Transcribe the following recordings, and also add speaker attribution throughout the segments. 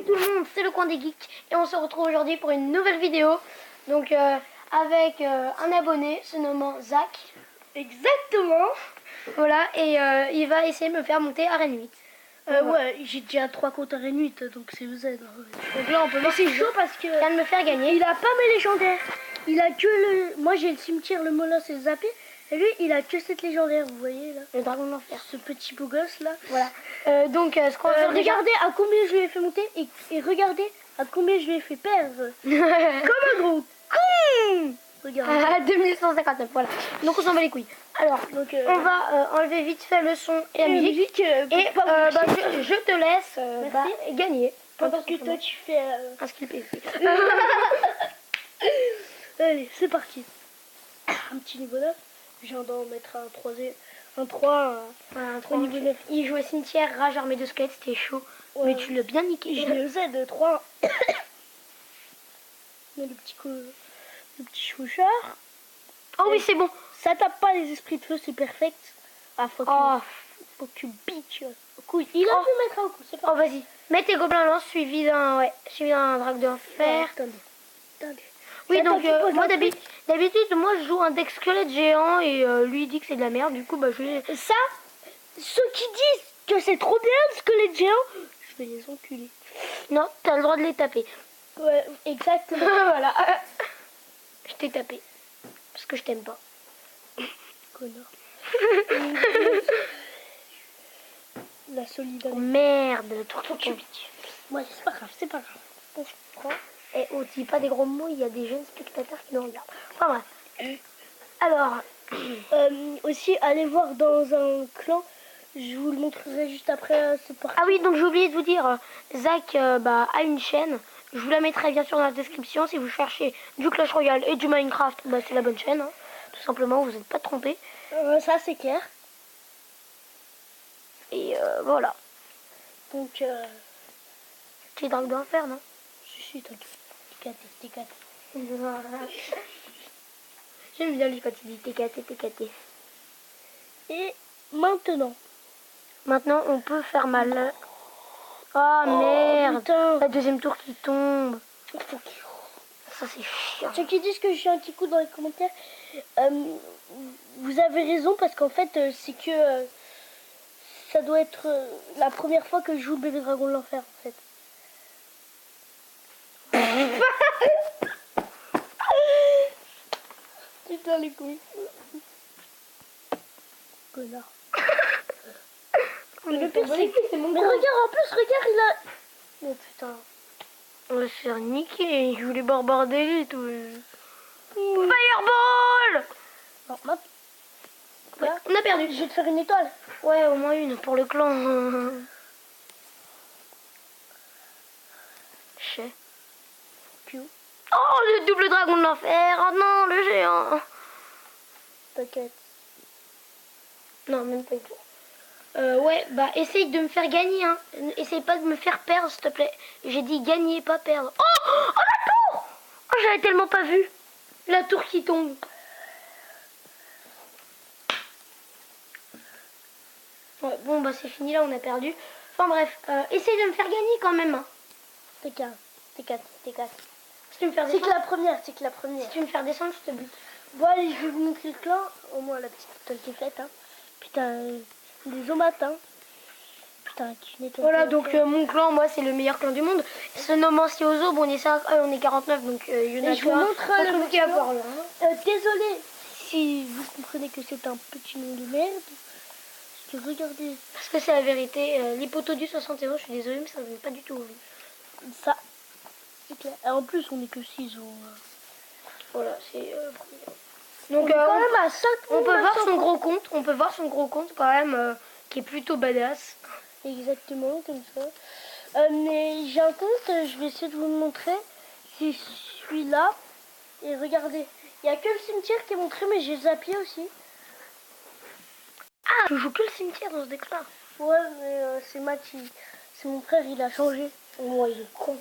Speaker 1: Salut tout le monde, c'est le coin des geeks et on se retrouve aujourd'hui pour une nouvelle vidéo. Donc avec un abonné se nommant Zach.
Speaker 2: Exactement.
Speaker 1: Voilà, et il va essayer de me faire monter Arène 8.
Speaker 2: Ouais, j'ai déjà 3 comptes à Rennes, donc c'est EZ.
Speaker 1: Donc là on peut voir
Speaker 2: C'est
Speaker 1: qu'il
Speaker 2: chaud parce que
Speaker 1: vient de me faire gagner.
Speaker 2: il a pas mes légendaires. Il a que le. Moi j'ai le cimetière, le Molosse et le Zappé. Et lui, il a que cette légendaire, vous voyez là.
Speaker 1: Le dragon de l'enfer.
Speaker 2: Ce petit beau gosse là.
Speaker 1: Voilà. Donc ce qu'on va faire déjà.
Speaker 2: Regardez à combien je lui ai fait monter et regardez à combien je lui ai fait perdre. Comme un gros con. Regardez.
Speaker 1: 2159, voilà. Donc on s'en bat les couilles. Alors,
Speaker 2: Donc,
Speaker 1: on va enlever vite fait le son et la musique. Et je te laisse gagner.
Speaker 2: Pendant que toi tu fais.
Speaker 1: Un skill PvP.
Speaker 2: Allez, c'est parti. Un petit niveau 9. Je viens d'en mettre un 3, un 3,
Speaker 1: Voilà,
Speaker 2: au niveau 9.
Speaker 1: Il jouait cimetière, rage armée de squelettes, c'était chaud.
Speaker 2: Ouais.
Speaker 1: Mais tu l'as bien niqué.
Speaker 2: J'ai le Z 3. Le petit chouchard.
Speaker 1: Oh oui, c'est bon.
Speaker 2: Ça tape pas les esprits de feu, c'est perfect. Ah, faut que tu bitch. Couille. Il a pu mettre un coup, c'est pas.
Speaker 1: Oh, vas-y. Mets tes gobelins lance suivi d'un drague d'enfer.
Speaker 2: Attendez.
Speaker 1: Oui,
Speaker 2: Attends,
Speaker 1: donc moi d'habitude, moi je joue un deck squelette géant et lui il dit que c'est de la merde. Du coup, bah je vais.
Speaker 2: Ça, ceux qui disent que c'est trop bien le squelette géant, je vais les enculer.
Speaker 1: Non, t'as le droit de les taper.
Speaker 2: Ouais, exactement.
Speaker 1: Voilà. Je t'ai tapé. Parce que je t'aime pas.
Speaker 2: Connard. La solidarité.
Speaker 1: Oh, merde, le tour qui tombe.
Speaker 2: Ouais, c'est pas grave, c'est pas grave.
Speaker 1: Bon, je prends. Et on dit pas des gros mots, il y a des jeunes spectateurs qui nous regardent. Enfin bref. Alors.
Speaker 2: Aussi, allez voir dans un clan. Je vous le montrerai juste après. C'est parti.
Speaker 1: Ah oui, donc j'ai oublié de vous dire, Zach a une chaîne. Je vous la mettrai bien sûr dans la description. Si vous cherchez du Clash Royale et du Minecraft, bah, c'est la bonne chaîne. Hein. Tout simplement, vous n'êtes pas trompés.
Speaker 2: Ça, c'est clair.
Speaker 1: Et voilà.
Speaker 2: Donc,
Speaker 1: Tu es drague d'enfer, non?
Speaker 2: si, t'inquiète. TKT.
Speaker 1: J'aime bien lui quand il dit TKT.
Speaker 2: Et maintenant.
Speaker 1: Maintenant, on peut faire mal. Oh merde,
Speaker 2: putain.
Speaker 1: la deuxième tour qui tombe.
Speaker 2: Faut
Speaker 1: Ça c'est chiant.
Speaker 2: Ceux qui disent que je suis un petit coup dans les commentaires, vous avez raison parce qu'en fait, c'est que ça doit être la première fois que je joue le bébé dragon de l'enfer en fait. Putain les couilles. Connard. Le pire c'est mon. Mais regarde en plus, regarde il a.
Speaker 1: Oh putain. On va se faire niquer. Je voulais barbarder et tout. Fireball.
Speaker 2: Non, hop.
Speaker 1: Ouais, on a perdu.
Speaker 2: Je vais te faire une étoile.
Speaker 1: Ouais, au moins une pour le clan. Chais. Oh, le double dragon de l'enfer. Oh non, le géant.
Speaker 2: T'inquiète.
Speaker 1: Non, même pas du tout. Ouais, bah essaye de me faire gagner, hein. Essaye pas de me faire perdre, s'il te plaît. J'ai dit gagner, pas perdre. Oh, la tour. Oh, j'avais tellement pas vu. La tour qui tombe. Ouais, bon, bah c'est fini, là, on a perdu. Enfin bref, essaye de me faire gagner quand même. Hein.
Speaker 2: T4.
Speaker 1: Si tu me faire
Speaker 2: C'est que
Speaker 1: descendre,
Speaker 2: la première, c'est que la première.
Speaker 1: si tu me faire descendre, je te bute.
Speaker 2: Bon allez, je vais vous montrer le clan. Au moins la petite étoile qui est faite. Hein. Putain, des omates. Hein. Putain, une étoile.
Speaker 1: Voilà, donc mon clan, moi, c'est le meilleur clan du monde. Se nommant Siozo, bon, on est 49, donc il y en a
Speaker 2: je vous montre le
Speaker 1: qui va voir là.
Speaker 2: désolé si vous comprenez que c'est un petit nom de merde. Parce que regardez.
Speaker 1: Parce que c'est la vérité. L'hypoto du 71, je suis désolée, mais ça ne donne pas du tout envie.
Speaker 2: Ça, c'est clair. Et en plus, on n'est que 6 ans.
Speaker 1: Voilà, c'est
Speaker 2: Donc, quand même à 5
Speaker 1: on peut voir son gros compte. On peut voir son gros compte quand même, qui est plutôt badass.
Speaker 2: Exactement, comme ça. Mais j'ai un compte, je vais essayer de vous le montrer. C'est celui-là. Et regardez, il n'y a que le cimetière qui est montré, mais j'ai zappé aussi.
Speaker 1: Ah, je joue que le cimetière dans ce deck-là.
Speaker 2: Ouais, mais c'est c'est mon frère, il a changé.
Speaker 1: Oh, il est con.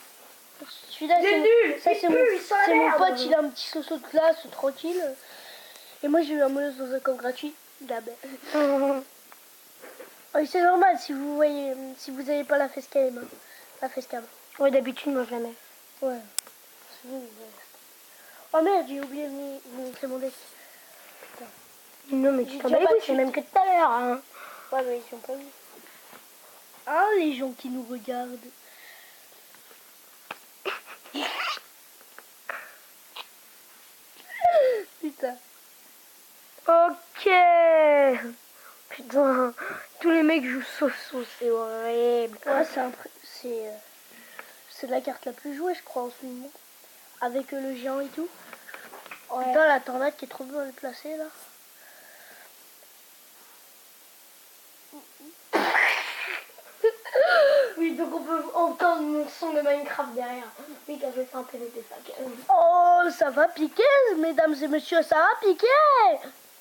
Speaker 2: Celui-là, c'est mon pote, il a un petit soso de classe, tranquille. Et moi, j'ai eu un molosse dans un camp gratuit. Il a bête. C'est normal si vous voyez, si vous n'avez pas la facecam. La facecam.
Speaker 1: Ouais, d'habitude, moi, je la mets.
Speaker 2: Ouais. C'est bon, ouais. Oh merde, j'ai oublié de vous montrer mon deck.
Speaker 1: Non, mais
Speaker 2: J'ai
Speaker 1: tu t'en
Speaker 2: déjà
Speaker 1: bats les couilles,
Speaker 2: battu.
Speaker 1: c'est même que tout à l'heure. Hein.
Speaker 2: Ouais, mais ils sont pas vus. Ah, les gens qui nous regardent. Putain.
Speaker 1: Ok. Putain, tous les mecs jouent Soso, c'est horrible.
Speaker 2: Ouais, c'est la carte la plus jouée, je crois, en ce moment. Avec le géant et tout.
Speaker 1: Ouais.
Speaker 2: Putain, la tornade qui est trop bien placée, là.
Speaker 1: Oui, donc on peut entendre mon son de Minecraft derrière. Oui, car je fais un PVP fac.
Speaker 2: Oh, ça va piquer, mesdames et messieurs, ça va piquer.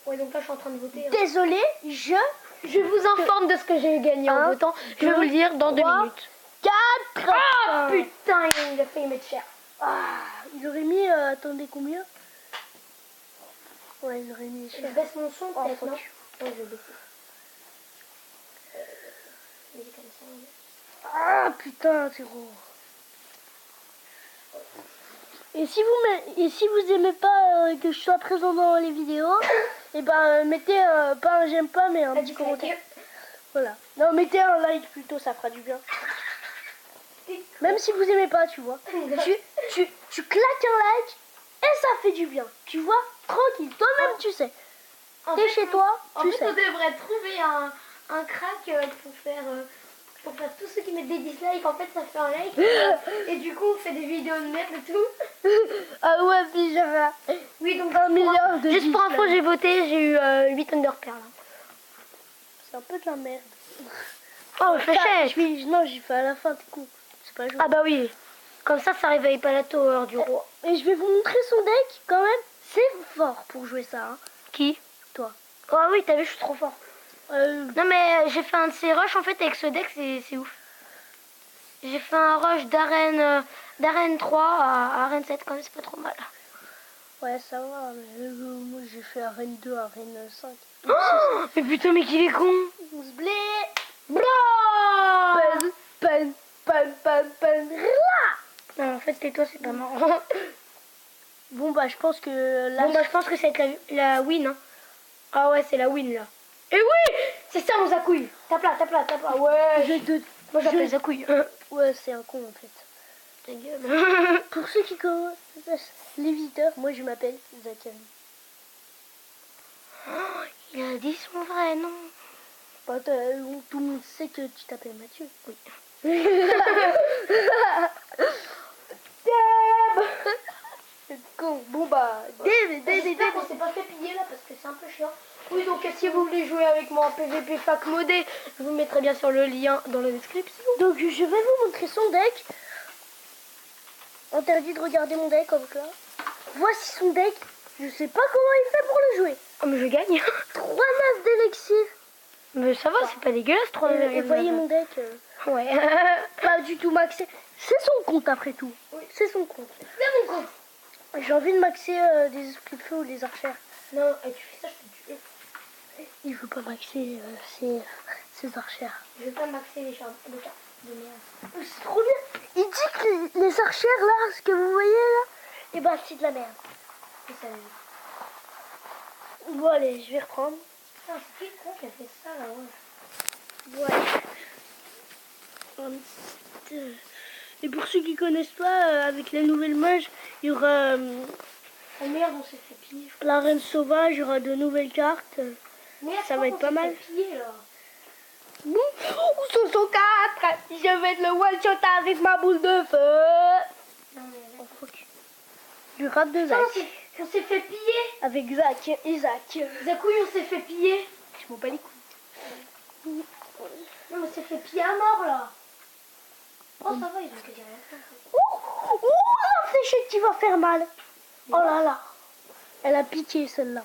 Speaker 1: Ouais, donc là, je suis en train de voter. Hein.
Speaker 2: Désolé,
Speaker 1: Je vous informe de ce que j'ai gagné en votant. Je vais vous le dire dans 2 minutes.
Speaker 2: 4.
Speaker 1: Ah, putain, il a failli mettre cher.
Speaker 2: Ah, il aurait mis, attendez, combien? Ouais, il aurait mis
Speaker 1: Je
Speaker 2: cher.
Speaker 1: baisse mon son,
Speaker 2: Oh,
Speaker 1: peut-être,
Speaker 2: fuck.
Speaker 1: non? Ouais, je vais baisser. Mais comme ça,
Speaker 2: Ah, putain, c'est gros. Et si vous aimez pas que je sois présent dans les vidéos, et ben mettez pas un j'aime pas mais un petit commentaire. Voilà. Non, mettez un like plutôt, ça fera du bien. Même si vous aimez pas, tu vois. Tu claques un like et ça fait du bien. Tu vois, tranquille. Toi-même, tu sais. T'es chez toi, tu sais.
Speaker 1: on devrait trouver un crack pour faire tous ceux qui mettent des dislikes. En fait, ça fait un like. Et du coup, on fait des vidéos de merde et tout.
Speaker 2: Ah ouais, Bijara.
Speaker 1: Oui, donc
Speaker 2: Un milliard de
Speaker 1: juste pour info,
Speaker 2: dislikes.
Speaker 1: j'ai voté, j'ai eu 8 Underpearl.
Speaker 2: C'est un peu de la merde.
Speaker 1: Oh, fléchette.
Speaker 2: Non, j'ai fait à la fin, t'es con. C'est pas joué.
Speaker 1: Ah bah oui. Comme ça réveille pas la tower du roi.
Speaker 2: Et je vais vous montrer son deck quand même. C'est fort pour jouer ça. Hein.
Speaker 1: Qui?
Speaker 2: Toi.
Speaker 1: Oh oui, t'as vu, je suis trop fort. Non mais j'ai fait un de ces rushs en fait avec ce deck, c'est ouf. J'ai fait un rush d'arène 3 à arène 7 quand même, c'est pas trop mal.
Speaker 2: Ouais, ça va, mais moi j'ai fait arène 2, arène 5.
Speaker 1: Oh, mais putain, mais qu'il est con.
Speaker 2: On se blé.
Speaker 1: Blah.
Speaker 2: Pan.
Speaker 1: Non, en fait, tais-toi, c'est pas marrant.
Speaker 2: Bon, bah, je pense que là.
Speaker 1: Bon, bah, je pense que c'est la win. Hein. Ah ouais, c'est la win là. Et oui, c'est ça mon Zakouille. Tape là. Ouais. Moi, j'appelle Zakouille.
Speaker 2: Ouais, c'est un con en fait.
Speaker 1: Ta gueule.
Speaker 2: Pour ceux qui connaissent les visiteurs, moi je m'appelle Zachary.
Speaker 1: Oh, il a dit son vrai nom.
Speaker 2: Bah, tout le monde sait que tu t'appelles Mathieu.
Speaker 1: Oui.
Speaker 2: C'est con. Bon bah,
Speaker 1: J'espère qu'on s'est pas fait piller là parce que c'est un peu chiant. Oui, donc si vous voulez jouer avec moi en PVP fac modé, je vous mettrai bien sûr le lien dans la description.
Speaker 2: Donc je vais vous montrer son deck. Interdit de regarder mon deck comme ça. Voici son deck. Je sais pas comment il fait pour le jouer.
Speaker 1: Oh mais je gagne.
Speaker 2: 3 9 d'élixir.
Speaker 1: Mais ça va, c'est pas dégueulasse 3
Speaker 2: Et voyez mon deck.
Speaker 1: Ouais.
Speaker 2: Pas du tout maxé. C'est son compte après tout.
Speaker 1: Oui.
Speaker 2: C'est son compte.
Speaker 1: C'est mon compte.
Speaker 2: J'ai envie de maxer des esprits de feu ou des archères.
Speaker 1: Non, tu fais ça, je te tue.
Speaker 2: Il veut pas maxer ses archères.
Speaker 1: Je vais pas maxer les charmes de cartes de merde.
Speaker 2: C'est trop bien. Il dit que les archères là, ce que vous voyez là, et bah c'est de la merde.
Speaker 1: C'est ça.
Speaker 2: Bon allez, je vais reprendre.
Speaker 1: Putain, c'est qui le con qui a fait ça là, ouais.
Speaker 2: Ouais. Et pour ceux qui connaissent pas, avec la nouvelle mage, il y aura
Speaker 1: Oh merde, on s'est fait piller.
Speaker 2: la reine sauvage, il y aura de nouvelles cartes.
Speaker 1: Merde,
Speaker 2: Ça va être pas mal.
Speaker 1: Piller, là.
Speaker 2: Bon, 64. Je vais le one shot avec ma boule de feu.
Speaker 1: Non, mais
Speaker 2: Oh, fuck. Du rap de Zach.
Speaker 1: on s'est fait piller.
Speaker 2: Avec Zach et Zach.
Speaker 1: Zakouille, on s'est fait piller.
Speaker 2: Je m'en bats les couilles.
Speaker 1: Non, on s'est fait piller à mort là. Oh, ça va, ils ont quasi rien fait.
Speaker 2: Ouh, la fléchette qui va faire mal. Oh là là. Elle a pitié celle-là.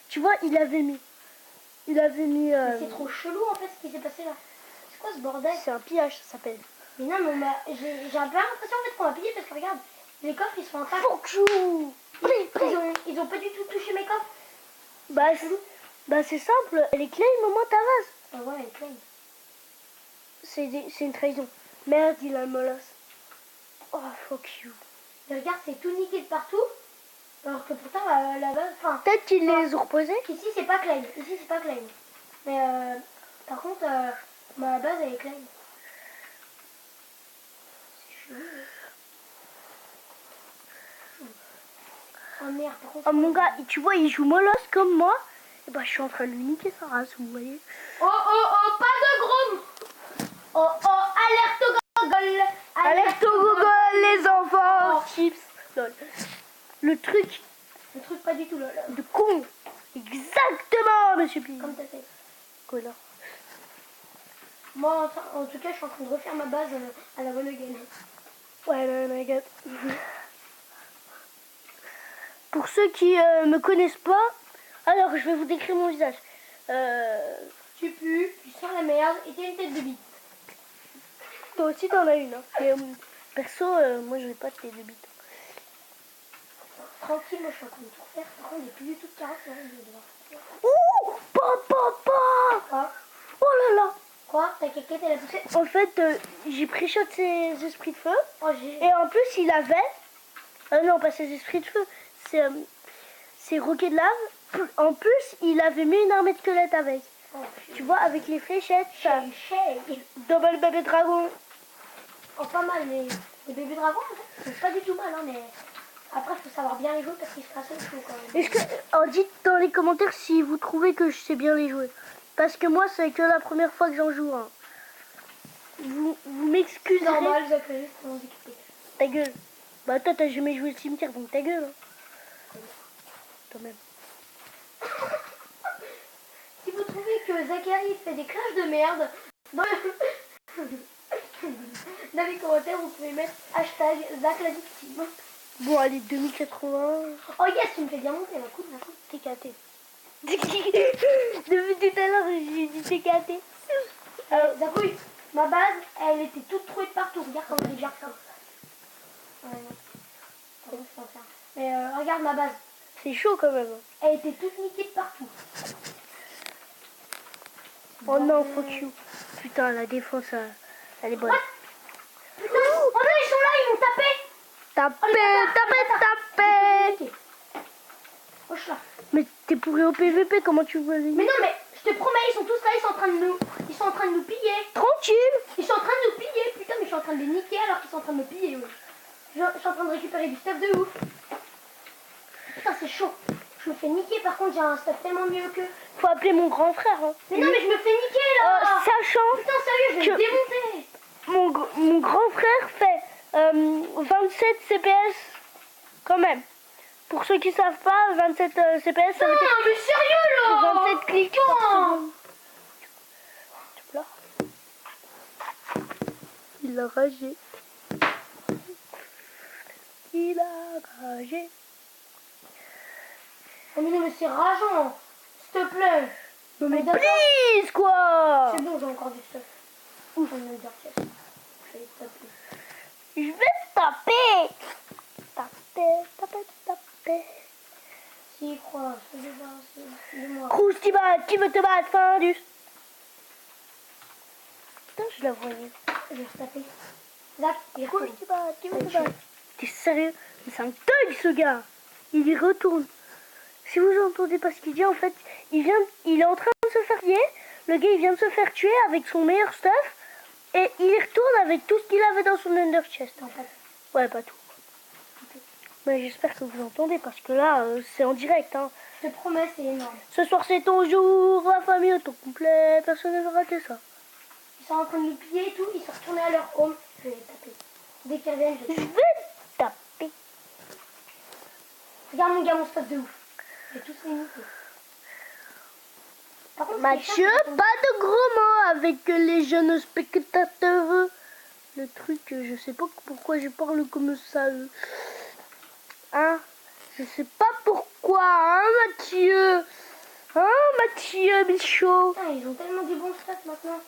Speaker 2: Tu vois, il avait mis.
Speaker 1: Mais c'est trop chelou en fait ce qui s'est passé là. C'est quoi ce bordel?
Speaker 2: C'est un pillage, ça s'appelle.
Speaker 1: Mais non, mais j'ai un peu l'impression en fait qu'on m'a pillé parce que regarde, les coffres ils sont intacts.
Speaker 2: Fuck you.
Speaker 1: Ils ont pas du tout touché mes coffres.
Speaker 2: Bah c'est simple. Les claims au moins ta vase.
Speaker 1: Ah ouais, elle claim.
Speaker 2: C'est une trahison. Merde, il a le molosse. Fuck you.
Speaker 1: Mais regarde, c'est tout niqué de partout. Alors que pourtant, la base... Enfin,
Speaker 2: Peut-être qu'ils les ont reposés.
Speaker 1: ici, c'est pas clean. Ici, c'est pas clean. Mais par contre, ma base, elle est clean. C'est chelou. Oh merde, par contre...
Speaker 2: Oh mon gars, tu vois, il joue mollos comme moi. Et bah je suis en train de lui niquer sa race, vous voyez.
Speaker 1: Oh, pas de gros mots. Oh, alerte au Google.
Speaker 2: Alerte au Google, les enfants.
Speaker 1: Oh.
Speaker 2: Chips. Lol. Le truc
Speaker 1: Pas du tout, là.
Speaker 2: de con. Exactement, monsieur Pi.
Speaker 1: Comme t'as fait.
Speaker 2: Connard.
Speaker 1: Moi, en tout cas, je suis en train de refaire ma base à la bonne again.
Speaker 2: Ouais, my god. Pour ceux qui me connaissent pas, alors je vais vous décrire mon visage.
Speaker 1: Tu pues, tu sens la merde et t'as une tête de bite.
Speaker 2: Toi aussi t'en as une. Hein. Mais, perso, moi je n'ai pas de tête de bite.
Speaker 1: Tranquille, moi je suis en train de tout refaire. Par contre, j'ai plus du tout de carottes. Là, je vais devoir faire.
Speaker 2: Ouh, papa.
Speaker 1: Quoi?
Speaker 2: Oh là là.
Speaker 1: Quoi? Ta caquette, elle a poussé?
Speaker 2: En fait, j'ai pré-shot ses esprits de feu.
Speaker 1: Oh, j'ai...
Speaker 2: Et en plus, il avait... non, pas ses esprits de feu. C'est roquets de lave. En plus, il avait mis une armée de squelettes avec.
Speaker 1: Oh,
Speaker 2: Tu vois, avec les fléchettes, ça.
Speaker 1: Chay.
Speaker 2: Double bébé dragon.
Speaker 1: Oh, pas mal, mais les bébés dragons, c'est pas du tout mal, hein, mais... Après, il faut savoir bien les jouer parce qu'ils se passent le chaud quand même.
Speaker 2: Est-ce que... dites dans les commentaires si vous trouvez que je sais bien les jouer. Parce que moi, c'est que la première fois que j'en joue. Hein. Vous m'excuserez.
Speaker 1: Normal, Zachary, c'est mon équipé.
Speaker 2: Ta gueule. Bah toi, t'as jamais joué le cimetière, donc ta gueule. Hein. Quand même.
Speaker 1: Si vous trouvez que Zachary fait des clashs de merde, dans les commentaires, vous pouvez mettre hashtag Zach la victime.
Speaker 2: Bon, allez, 2080.
Speaker 1: Oh yes, tu me fais bien monter, la coupe,
Speaker 2: T'es caté. Depuis tout à l'heure, j'ai dit t'es caté.
Speaker 1: Zachouille, ma base, elle était toute trouée de partout. Regarde comment elle est bien. Ouais, non. C'est bon, je peux en faire. Mais regarde ma base.
Speaker 2: C'est chaud quand même.
Speaker 1: Elle était toute niquée de partout.
Speaker 2: Oh non, fuck you. Putain, la défense, elle est bonne.
Speaker 1: What? Putain, oh non, ils sont là, ils m'ont tapé.
Speaker 2: Tapé.
Speaker 1: Oh, je suis là.
Speaker 2: Mais t'es pourri au PVP, comment tu veux
Speaker 1: Mais non, mais je te promets, ils sont tous là, ils sont en train de nous piller.
Speaker 2: Tranquille.
Speaker 1: Ils sont en train de nous piller, putain, mais je suis en train de les niquer alors qu'ils sont en train de me piller, ouais. Je suis en train de récupérer du stuff de ouf. Putain, c'est chaud. Je me fais niquer, par contre, j'ai un stuff tellement mieux que...
Speaker 2: Faut appeler mon grand frère. Hein.
Speaker 1: Mais non, mais je me fais niquer, là.
Speaker 2: Sachant
Speaker 1: Putain, sérieux, je vais me démonter.
Speaker 2: mon grand frère fait 27 CPS quand même. Pour ceux qui savent pas, 27 CPS, ça veut
Speaker 1: Non,
Speaker 2: dire
Speaker 1: mais sérieux, là.
Speaker 2: 27 clics par seconde. Tu pleures? Il a ragé. Il a ragé.
Speaker 1: Oh, mais non, mais c'est rageant. S'il te plaît.
Speaker 2: Non mais
Speaker 1: d'accord.
Speaker 2: please quoi.
Speaker 1: C'est bon, j'ai encore du stuff. Ouf, on va me dire que je vais taper.
Speaker 2: Je vais taper. Taper.
Speaker 1: Si, crois, je vais débarrasser de moi.
Speaker 2: Croustibat, qui veut te battre, Findus? Putain, je la voyais.
Speaker 1: Je vais taper. Zach, il retourne.
Speaker 2: Croustibat, qui veut te battre? T'es sérieux? Mais c'est un thug ce gars. Il y retourne. Si vous entendez pas ce qu'il dit, en fait, il est en train de se faire tuer. Le gars, il vient de se faire tuer avec son meilleur stuff. Et il y retourne avec tout ce qu'il avait dans son under chest.
Speaker 1: En fait.
Speaker 2: Ouais, pas tout. Mais j'espère que vous entendez parce que là, c'est en direct. Hein.
Speaker 1: Je te promets, c'est énorme.
Speaker 2: Ce soir, c'est ton jour, la famille au tour complet. Personne ne va rater ça.
Speaker 1: Ils sont en train de nous piller et tout. Ils sont retournés à leur home. Je vais les taper. Dès qu'ils reviennent, je
Speaker 2: Je
Speaker 1: vais
Speaker 2: vais taper.
Speaker 1: Regarde mon gars, mon stuff de ouf. J'ai tous les niqués. Par contre,
Speaker 2: Mathieu, pas de gros mots avec les jeunes spectateurs. Le truc, je sais pas pourquoi je parle comme ça. Hein? Je sais pas pourquoi, hein, Mathieu? Hein, Mathieu, Michaud?
Speaker 1: Putain, ils ont tellement du bon stuff maintenant.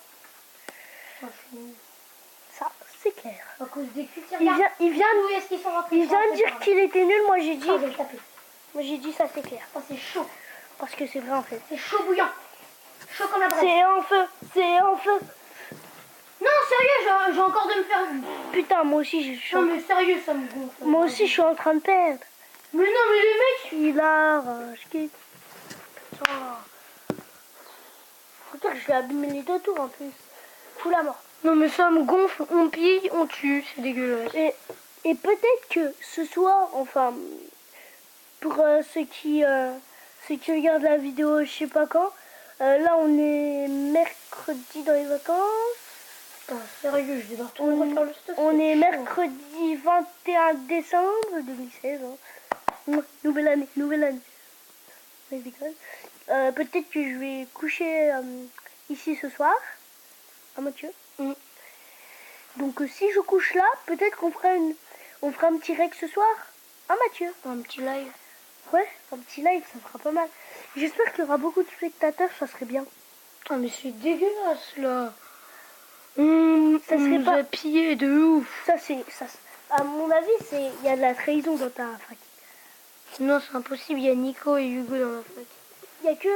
Speaker 1: Oh, je suis nulle.
Speaker 2: Ça, c'est clair.
Speaker 1: À cause des culs,
Speaker 2: Il vient
Speaker 1: où est-ce qu'ils sont rentrés?
Speaker 2: de dire qu'il était nul. Moi, j'ai dit.
Speaker 1: Je vais le taper.
Speaker 2: Moi, j'ai dit ça, c'est clair.
Speaker 1: Oh, c'est chaud.
Speaker 2: Parce que c'est vrai, en fait.
Speaker 1: C'est chaud bouillant. Chaud comme la braise.
Speaker 2: C'est en feu. C'est en feu.
Speaker 1: Non, sérieux, j'ai encore de me faire...
Speaker 2: Putain, moi aussi, je suis...
Speaker 1: Non, mais sérieux, ça me gonfle.
Speaker 2: Moi aussi, je suis en train de perdre.
Speaker 1: Mais non, mais les mecs...
Speaker 2: Il arrache. Regarde, je vais abîmer les 2 tours en plus. Fous la mort.
Speaker 1: Non, mais ça me gonfle. On pille, on tue. C'est dégueulasse.
Speaker 2: Et peut-être que ce soir, enfin, pour ceux qui regardent la vidéo, je sais pas quand, là on est mercredi dans les vacances.
Speaker 1: Putain, sérieux, je vais devoir tout refaire le stuff.
Speaker 2: On est mercredi 21 décembre 2016. Hein. Nouvelle année. Ouais, je déconne. Peut-être que je vais coucher ici ce soir, à Mathieu.
Speaker 1: Mm.
Speaker 2: Donc si je couche là, peut-être qu'on fera un petit rec ce soir, à Mathieu.
Speaker 1: Un petit live.
Speaker 2: Ouais, un petit live, ça fera pas mal. J'espère qu'il y aura beaucoup de spectateurs, ça serait bien.
Speaker 1: Putain, mais c'est dégueulasse là.
Speaker 2: Ça serait
Speaker 1: nous
Speaker 2: pas
Speaker 1: a pillé de ouf.
Speaker 2: Ça à mon avis, il y a de la trahison dans ta fac.
Speaker 1: Non, c'est impossible. Il y a Nico et Hugo dans la fac.
Speaker 2: Il y a que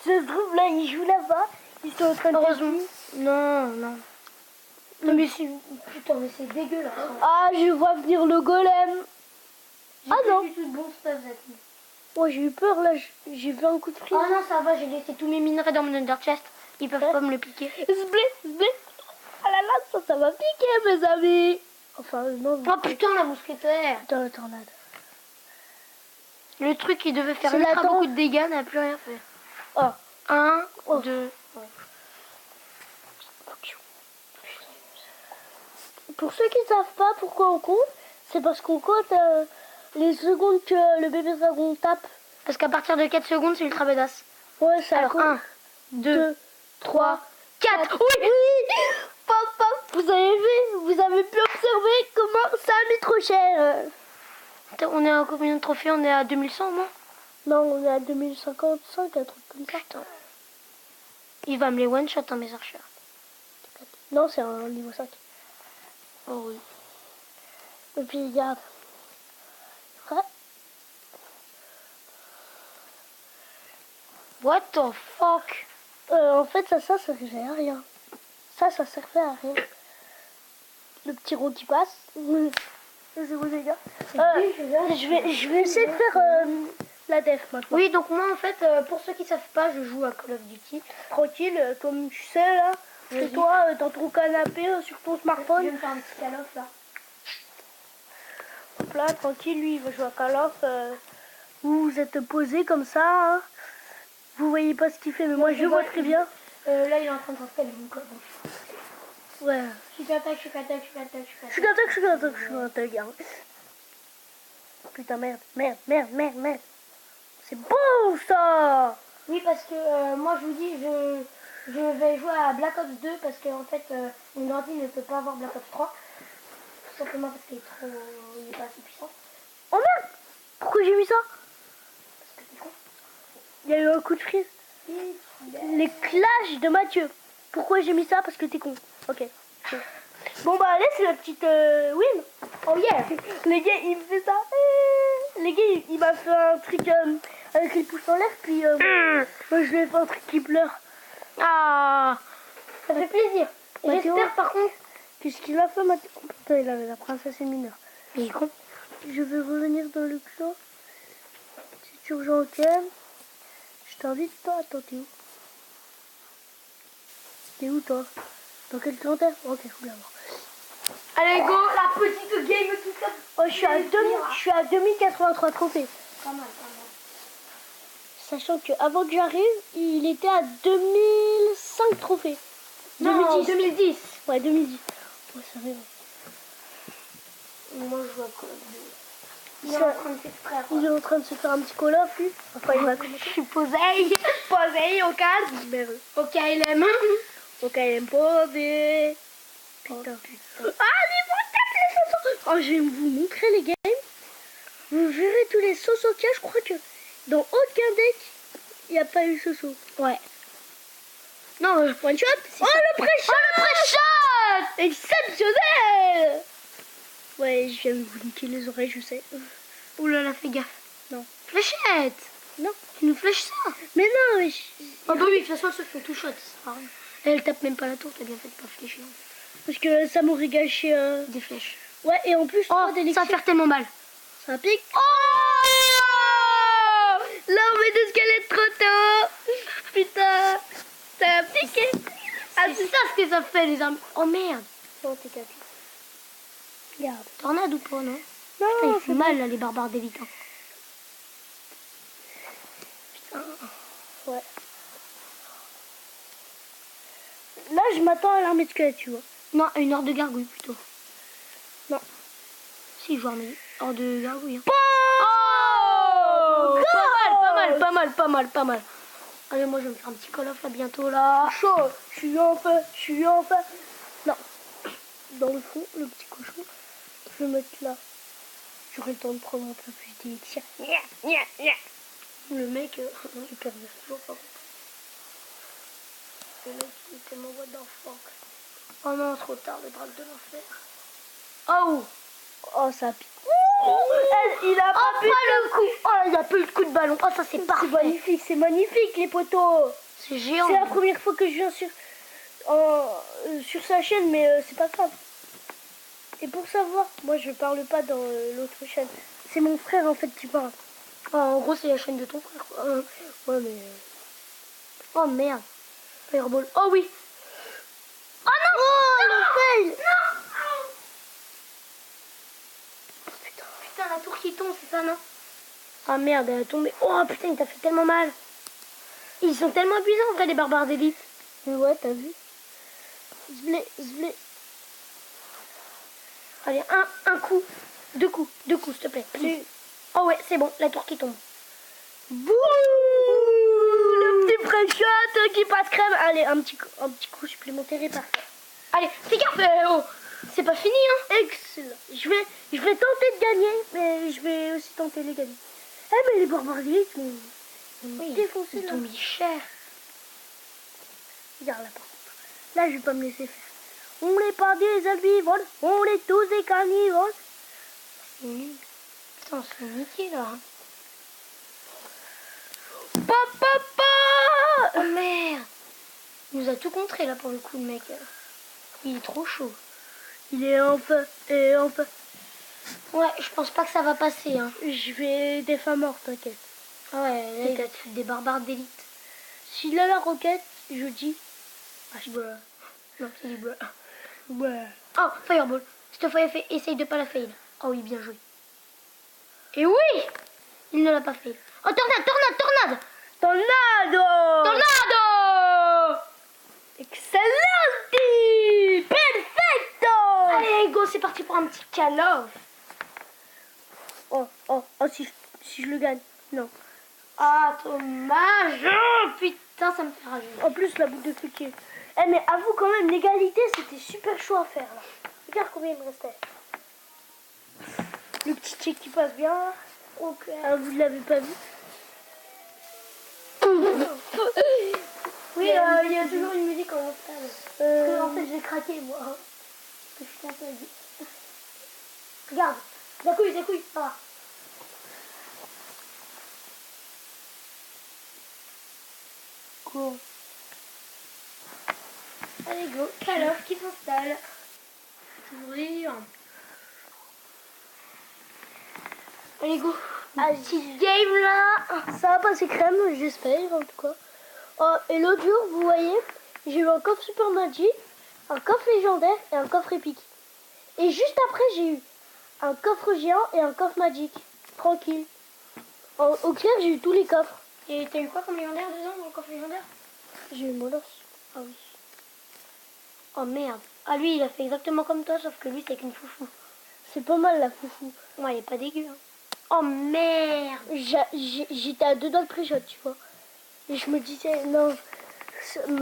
Speaker 2: ça se trouve là, ils jouent là-bas, ils sont en train de
Speaker 1: heureusement. Non. Non, mais c'est... Putain, mais c'est dégueulasse.
Speaker 2: Ah, je vois venir le golem. Ah non.
Speaker 1: Du tout de bon stuff, Zati.
Speaker 2: Oh, j'ai eu peur là, j'ai vu un coup de frisson.
Speaker 1: Oh non, ça va, j'ai laissé tous mes minerais dans mon under chest. Ils peuvent pas me le piquer.
Speaker 2: Zblé. Ah là là, ça va piquer, mes amis. Enfin, non.
Speaker 1: Oh putain, la mousquetaire.
Speaker 2: Putain, la tornade.
Speaker 1: Le truc qui devait faire
Speaker 2: C'est
Speaker 1: ultra
Speaker 2: la
Speaker 1: beaucoup de dégâts n'a plus rien fait.
Speaker 2: Oh.
Speaker 1: 1,
Speaker 2: Oh.
Speaker 1: 2.
Speaker 2: Pour ceux qui ne savent pas pourquoi on compte, c'est parce qu'on compte les secondes que le bébé dragon tape.
Speaker 1: Parce qu'à partir de 4 secondes, c'est ultra badass.
Speaker 2: Ouais, ça
Speaker 1: Alors, 1, 2, 3, 4. Oui.
Speaker 2: Pop. Vous avez vu, vous avez pu observer comment ça a mis trop cher.
Speaker 1: On est à combien de trophées? On est à 2100 au moins?
Speaker 2: Non, on est à 2055, un truc comme ça.
Speaker 1: Putain. Il va me les one-shot, hein, mes archers.
Speaker 2: Non, c'est un niveau 5.
Speaker 1: Oh oui.
Speaker 2: Et puis regarde. Ouais.
Speaker 1: What the fuck?
Speaker 2: En fait, ça servait à rien. Ça servait à rien. Le petit rond qui passe. C'est bon, les gars. Je vais essayer de faire la def maintenant.
Speaker 1: Oui, donc moi en fait, pour ceux qui savent pas, je joue à Call of Duty.
Speaker 2: Tranquille, comme tu sais là. Et toi, dans ton canapé, sur ton smartphone.
Speaker 1: Je vais me faire un petit call of là.
Speaker 2: Hop là, tranquille, lui, il va jouer à Call of. Vous êtes posé comme ça. Hein. Vous voyez pas ce qu'il fait, mais moi je vois très bien.
Speaker 1: Là, il est en train de s'installer mon code.
Speaker 2: Ouais.
Speaker 1: Je suis attaque.
Speaker 2: Je suis attaque. Hein. Putain, merde. C'est beau ça.
Speaker 1: Oui, parce que moi je vous dis, je vais jouer à Black Ops 2 parce que en fait, mon ordi ne peut pas avoir Black Ops 3. Tout simplement parce qu'il est pas assez puissant.
Speaker 2: Oh merde. Pourquoi j'ai mis ça?
Speaker 1: Parce que t'es con.
Speaker 2: Il y a eu un coup de frise. Les clashs de Mathieu. Pourquoi j'ai mis ça? Parce que t'es con. Ok. Bon bah allez, c'est la petite win.
Speaker 1: Oh yeah.
Speaker 2: Les gars, il me fait ça. Les gars, il m'a fait un truc avec les pouces en l'air. Puis moi je lui ai fait un truc qui pleure.
Speaker 1: Ah, ça fait plaisir.
Speaker 2: Mathéo.
Speaker 1: J'espère par contre.
Speaker 2: Qu'est-ce qu'il a fait Mathieu? Oh, putain, il avait la princesse et mineur.
Speaker 1: Il est con.
Speaker 2: Je vais revenir dans le clan. C'est urgent, ok. Je t'invite toi. Attends, t'es où? T'es où toi? Dans quel clan t'es? Ok, faut bien voir.
Speaker 1: Allez go, la petite game tout ça.
Speaker 2: Oh, je suis à 2083 trophées.
Speaker 1: Pas mal.
Speaker 2: Sachant que avant que j'arrive, il était à 2005 trophées.
Speaker 1: Non, 2010.
Speaker 2: Ouais, 2010. Ouais, ça va.
Speaker 1: Moi je joue à Call of Duty. Il est
Speaker 2: Ça-
Speaker 1: en train de s'extraire.
Speaker 2: Il est en train de se faire un petit call off, lui. Enfin, il va
Speaker 1: Je suis posée. Posée au calme.
Speaker 2: merde.
Speaker 1: Au KLM.
Speaker 2: Ok, il aime posé. Putain. Ah, les montages, les sauces. Oh, je vais vous montrer les games. Vous verrez tous les sauces qu'il y a. Je crois que dans aucun deck, il n'y a pas eu Soso.
Speaker 1: Ouais. Non,
Speaker 2: One shot. Oh, le pré-shot.
Speaker 1: le pré-shot.
Speaker 2: Exceptionnel. Ouais, je viens de vous niquer les oreilles, je sais.
Speaker 1: Ouh là là, fais gaffe.
Speaker 2: Non.
Speaker 1: Fléchette.
Speaker 2: Non.
Speaker 1: Tu nous flèches ça.
Speaker 2: Mais non, mais
Speaker 1: Ah bah oui, de toute façon, ça fait tout shot. Ça sert à rien. Elle tape même pas la tour, t'as bien fait de pas fléchir.
Speaker 2: Parce que ça m'aurait gâché...
Speaker 1: Des flèches.
Speaker 2: Ouais, et en plus,
Speaker 1: Oh, ça va faire tellement mal.
Speaker 2: Ça pique.
Speaker 1: Oh
Speaker 2: L'armée de squelette trop tôt. Putain, ça a piqué.
Speaker 1: C'est ça ce que ça fait, les armes. Oh merde.
Speaker 2: Non, t'es capé. Regarde.
Speaker 1: Tornade ou pas, non?
Speaker 2: Non,
Speaker 1: Putain, ils font mal, là, les barbares d'élite. Hein. Putain.
Speaker 2: Ouais. Là, je m'attends à l'armée de squelette, tu vois.
Speaker 1: Non, à une horde de gargouilles, plutôt.
Speaker 2: Non.
Speaker 1: Si, je vois une horde de gargouilles. Hein.
Speaker 2: Oh,
Speaker 1: Pas mal. Allez, moi, je vais me faire un petit call-off, là, bientôt, là.
Speaker 2: Chaud. Je suis en feu. Non. Dans le fond, le petit cochon, je vais le mettre là. J'aurai le temps de prendre un peu plus d'élixir.
Speaker 1: Le mec,
Speaker 2: J'ai perdu.
Speaker 1: toujours pas. Le mec, il est tellement what the fuck. Oh non, trop tard, le drague de l'enfer. Oh!
Speaker 2: Oh, ça pique. Il a pas pu
Speaker 1: le coup! Oh, il a plus le coup de ballon. Oh, ça, c'est parfait.
Speaker 2: c'est magnifique, les poteaux.
Speaker 1: C'est géant.
Speaker 2: C'est la première fois que je viens sur sa chaîne, mais c'est pas grave. Et pour savoir, moi je parle pas dans l'autre chaîne. C'est mon frère en fait qui parle.
Speaker 1: Oh, en gros, c'est la chaîne de ton frère, quoi.
Speaker 2: Ouais, mais.
Speaker 1: Oh merde. Fireball. Oh oui. Oh non!
Speaker 2: Oh,
Speaker 1: non,
Speaker 2: le fail!
Speaker 1: Non! Putain, la tour qui tombe, c'est ça, non? Ah merde, elle a tombé. Oh putain, il t'a fait tellement mal. Ils sont tellement abusants, en vrai, les barbares d'élite.
Speaker 2: Ouais, t'as vu? Zblé.
Speaker 1: Allez, un coup. Deux coups, s'il te plaît. Oh ouais, c'est bon, la tour qui tombe.
Speaker 2: Bouh! Le petit pré-shot qui passe crème. Allez, un petit coup supplémentaire et parfait.
Speaker 1: Allez, fais gaffe, oh. C'est pas fini, hein?
Speaker 2: Excellent. Je vais tenter de gagner, mais je vais aussi tenter de gagner. Eh, mais les barbares d'élite, ils m'ont défoncé
Speaker 1: ils
Speaker 2: là.
Speaker 1: t'ont mis cher.
Speaker 2: Regarde là, par contre. Là, je vais pas me laisser faire. On n'est pas des herbivores, on est tous des carnivores.
Speaker 1: C'est nul. Putain, on se fait niquer, là.
Speaker 2: Papa!
Speaker 1: Oh merde. Il nous a tout contré, là, pour le coup, le mec. Il est trop chaud.
Speaker 2: Il est en feu, et en feu.
Speaker 1: Ouais, je pense pas que ça va passer, hein.
Speaker 2: Je vais des femmes mortes, t'inquiète.
Speaker 1: Ah ouais, là, il va te foutre des barbares d'élite.
Speaker 2: S'il a la roquette, je dis.
Speaker 1: Ah, je bois. Non, c'est du bois.
Speaker 2: Ouais.
Speaker 1: Oh, Fireball. Cette fois, essaye de pas la fail. Oh oui, bien joué. Et oui! Il ne l'a pas fait. Oh, tornade!
Speaker 2: Tornado! Excellenti! Perfecto!
Speaker 1: Allez, go, c'est parti pour un petit call-off.
Speaker 2: Oh, si je le gagne. Non.
Speaker 1: Ah, dommage. Oh, putain, ça me fait rager.
Speaker 2: En plus, la boule de friquet. Eh, mais avoue quand même, l'égalité, c'était super chaud à faire, là. Regarde combien il me restait. Le petit check qui passe bien, là.
Speaker 1: Ok.
Speaker 2: Ah, vous ne l'avez pas vu?
Speaker 1: Oui, il y a toujours une musique en installe. Parce que, en fait, j'ai craqué, moi. Parce que je suis un peu addict. Regarde. Des couilles, ça va.
Speaker 2: Quoi?
Speaker 1: Allez, go. Call-off qui s'installe. Ouvrir. Allez, go. Un petit game, là.
Speaker 2: Ça va passer crème, j'espère, en tout cas. Oh, et l'autre jour, vous voyez, j'ai eu un coffre Super Magic, un coffre légendaire et un coffre épique. Et juste après, j'ai eu un coffre géant et un coffre Magic. Tranquille. Au clair, j'ai eu tous les coffres.
Speaker 1: Et t'as eu quoi comme légendaire dedans, dans le coffre légendaire?
Speaker 2: J'ai eu Molos.
Speaker 1: Ah oui. Oh merde. Ah lui, il a fait exactement comme toi, sauf que lui, c'est qu'une foufou.
Speaker 2: C'est pas mal, la foufou.
Speaker 1: Ouais, il est pas dégueu. Hein. Oh merde.
Speaker 2: J'étais à 2 doigts de pré-shot, tu vois. Et je me disais, non,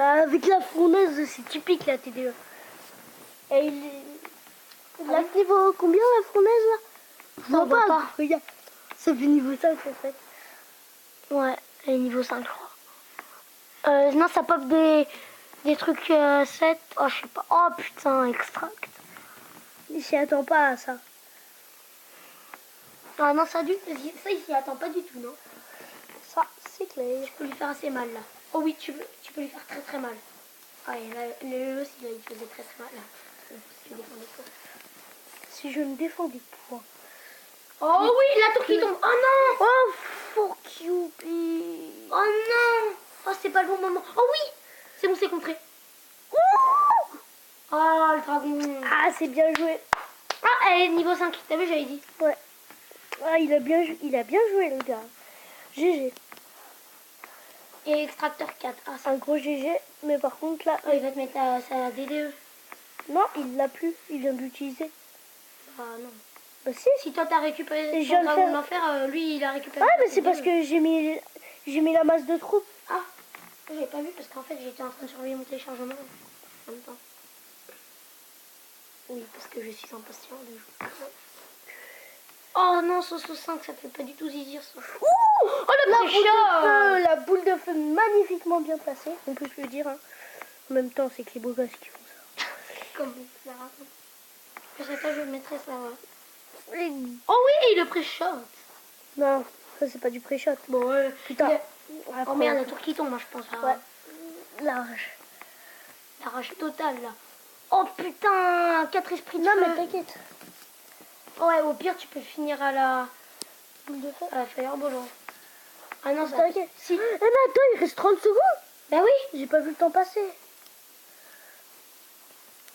Speaker 2: avec la fournaise, c'est typique la TDE. Et la niveau combien la fournaise là? Je
Speaker 1: vois pas.
Speaker 2: Regarde, ça fait niveau 5 en fait.
Speaker 1: Ouais, elle est niveau 5 je crois. Non, ça pop des trucs 7. Oh, je sais pas. Oh putain, extract.
Speaker 2: J'y attends pas à ça.
Speaker 1: Ah non, ça, il s'y attend pas du tout, non?
Speaker 2: Ça, c'est clair.
Speaker 1: Tu peux lui faire assez mal là. Oh oui, tu peux lui faire très très mal. Ouais, là, le aussi, là, il faisait très très mal. Là. Parce qu'il défendait pas.
Speaker 2: Si je me défendais point.
Speaker 1: Oh oui, la tour qui tombe. Oh non.
Speaker 2: Oh, fuck you, bitch.
Speaker 1: Oh non. Oh, c'est pas le bon moment. Oh oui. C'est bon, c'est contré.
Speaker 2: Ouh.
Speaker 1: Oh, le dragon.
Speaker 2: Ah, c'est bien joué.
Speaker 1: Ah, elle est niveau 5. T'as vu, j'avais dit.
Speaker 2: Ouais. Ah, il a bien joué, le gars. GG.
Speaker 1: Et extracteur 4. Ah, ça.
Speaker 2: Un gros GG, mais par contre là...
Speaker 1: Oh, il va te mettre sa DDE.
Speaker 2: Non, il l'a plus. Il vient de l'utiliser.
Speaker 1: Ah non.
Speaker 2: Bah si.
Speaker 1: Si toi t'as récupéré
Speaker 2: Je
Speaker 1: ton
Speaker 2: viens de
Speaker 1: dragon
Speaker 2: faire-
Speaker 1: d'enfer, lui il a récupéré.
Speaker 2: Ah, mais
Speaker 1: sa
Speaker 2: c'est parce
Speaker 1: DDE.
Speaker 2: que j'ai mis la masse de troupes.
Speaker 1: Ah, j'avais pas vu parce qu'en fait j'étais en train de surveiller mon téléchargement en même temps. Oui, parce que je suis impatient de jouer. Oh non, Soso 5, ça fait pas du tout zizir ça.
Speaker 2: Ouh,
Speaker 1: Oh le
Speaker 2: la boule de
Speaker 1: pré-shot.
Speaker 2: feu, la boule de feu magnifiquement bien placée, on peut se le dire. Hein. En même temps, c'est que les beaux gosses qui font ça.
Speaker 1: Comme ça raconte. Je sais pas, je mettrais ça. Ouais.
Speaker 2: Et-
Speaker 1: Oh oui, le pré-shot.
Speaker 2: Non, ça c'est pas du pré-shot.
Speaker 1: Bon,
Speaker 2: Putain.
Speaker 1: Oh merde, la tour qui tombe, moi je pense.
Speaker 2: Ouais. Large.
Speaker 1: La rage totale là. Oh putain, 4 esprits de
Speaker 2: Non,
Speaker 1: feu.
Speaker 2: mais t'inquiète.
Speaker 1: Ouais, au pire, tu peux finir à la
Speaker 2: Boule de feu.
Speaker 1: fireball. Ouais. Ah non, ça.
Speaker 2: T'inquiète.
Speaker 1: Si.
Speaker 2: Eh mais attends, il reste 30 secondes.
Speaker 1: Bah oui.
Speaker 2: J'ai pas vu le temps passer.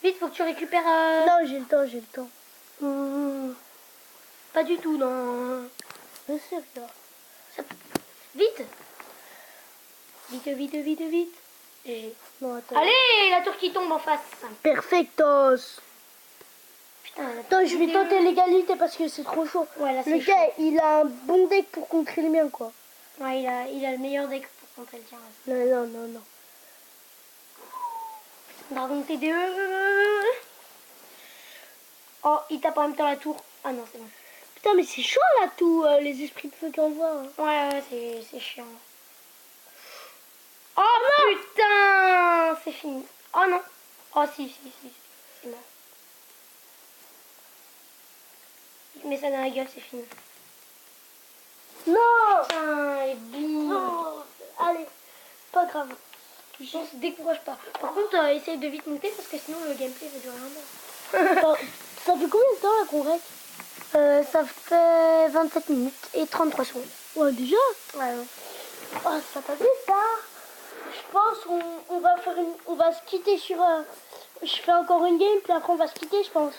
Speaker 1: Vite, faut que tu récupères.
Speaker 2: Non, j'ai le temps, j'ai le temps.
Speaker 1: Pas du tout, non.
Speaker 2: Bien sûr, là.
Speaker 1: Vite. Vite, vite, vite, vite. GG.
Speaker 2: Non, attends.
Speaker 1: Allez, la tour qui tombe en face.
Speaker 2: Perfectos.
Speaker 1: Putain, la
Speaker 2: Attends, je vais
Speaker 1: tour
Speaker 2: tenter l'égalité parce que c'est trop chaud.
Speaker 1: Ouais, là,
Speaker 2: Le
Speaker 1: c'est
Speaker 2: gars, il a un bon deck pour contrer le mien, quoi.
Speaker 1: Ouais, il a le meilleur deck pour contrer le tien.
Speaker 2: Non, non, non, non.
Speaker 1: Dragon TDE. Oh, il tape en même temps la tour. Ah non, c'est bon.
Speaker 2: Putain, mais c'est chaud là, tout, les esprits de feu qu'on voit. Hein.
Speaker 1: Ouais, c'est chiant. Oh putain, c'est fini. Oh non. Oh si, c'est mort. Mais ça dans la gueule, c'est fini.
Speaker 2: Non.
Speaker 1: Putain, et bim.
Speaker 2: Oh, allez, pas grave.
Speaker 1: On se décourage pas. Par contre, essaye de vite monter parce que sinon le gameplay va durer un mois.
Speaker 2: Ça fait combien de temps là qu'on règle
Speaker 1: Ça fait 27 minutes et 33 secondes.
Speaker 2: Ouais, déjà.
Speaker 1: Ouais.
Speaker 2: Oh, ça passe vite, ça. Je pense on va se quitter sur... je fais encore une game, puis après on va se quitter, je pense.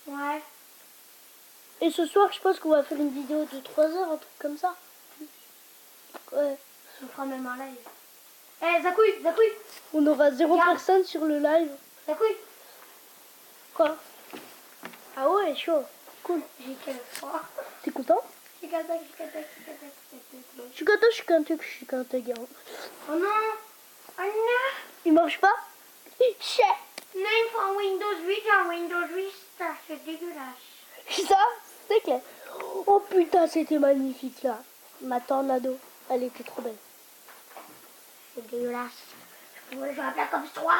Speaker 1: Ouais.
Speaker 2: Et ce soir, je pense qu'on va faire une vidéo de 3 heures, un truc comme ça. Ouais.
Speaker 1: On fera même un live. Eh, Zakouille.
Speaker 2: On aura 0
Speaker 1: Regarde.
Speaker 2: personnes sur le live.
Speaker 1: Zakouille.
Speaker 2: Quoi? Ah ouais, chaud. Cool.
Speaker 1: J'ai quelle fois.
Speaker 2: T'es content?
Speaker 1: J'ai qu'un tac.
Speaker 2: Je suis content, je suis content, gars.
Speaker 1: Oh non. Oh non.
Speaker 2: Il marche pas? Chais.
Speaker 1: Name for Windows 8 en Windows 8, ça c'est dégueulasse.
Speaker 2: Ça, c'est clair. Oh putain, c'était magnifique là. Ma tornado, elle était trop belle.
Speaker 1: C'est dégueulasse. Je pourrais jouer à Black Ops 3.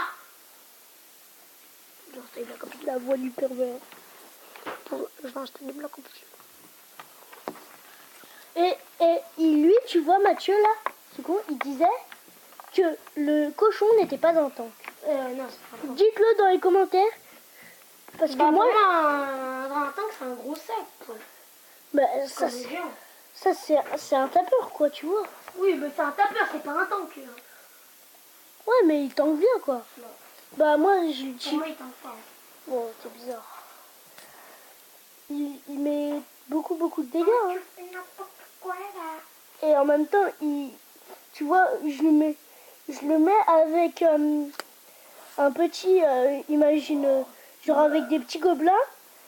Speaker 1: Je vais acheter Black Ops.
Speaker 2: La voix du pervers.
Speaker 1: Je vais acheter des Black Ops.
Speaker 2: Et lui, tu vois Mathieu là, c'est con, il disait que le cochon n'était pas un tank.
Speaker 1: Non, c'est pas bon.
Speaker 2: Dites-le dans les commentaires. Parce que
Speaker 1: Bah,
Speaker 2: moi,
Speaker 1: pour moi, un tank, c'est un gros sac. Quoi.
Speaker 2: bah,
Speaker 1: Comme les géants.
Speaker 2: ça c'est un tapeur quoi, tu vois.
Speaker 1: Oui, mais c'est un tapeur, c'est pas un tank. Hein.
Speaker 2: Ouais, mais il tank bien quoi.
Speaker 1: Non.
Speaker 2: Bah moi, je
Speaker 1: Pour
Speaker 2: dis...
Speaker 1: moi, il tank pas.
Speaker 2: Bon, c'est bizarre. Il met beaucoup de dégâts. Hein.
Speaker 1: Tu fais n'importe quoi là.
Speaker 2: Et en même temps, tu vois, je le mets avec un petit, imagine, genre avec des petits gobelins.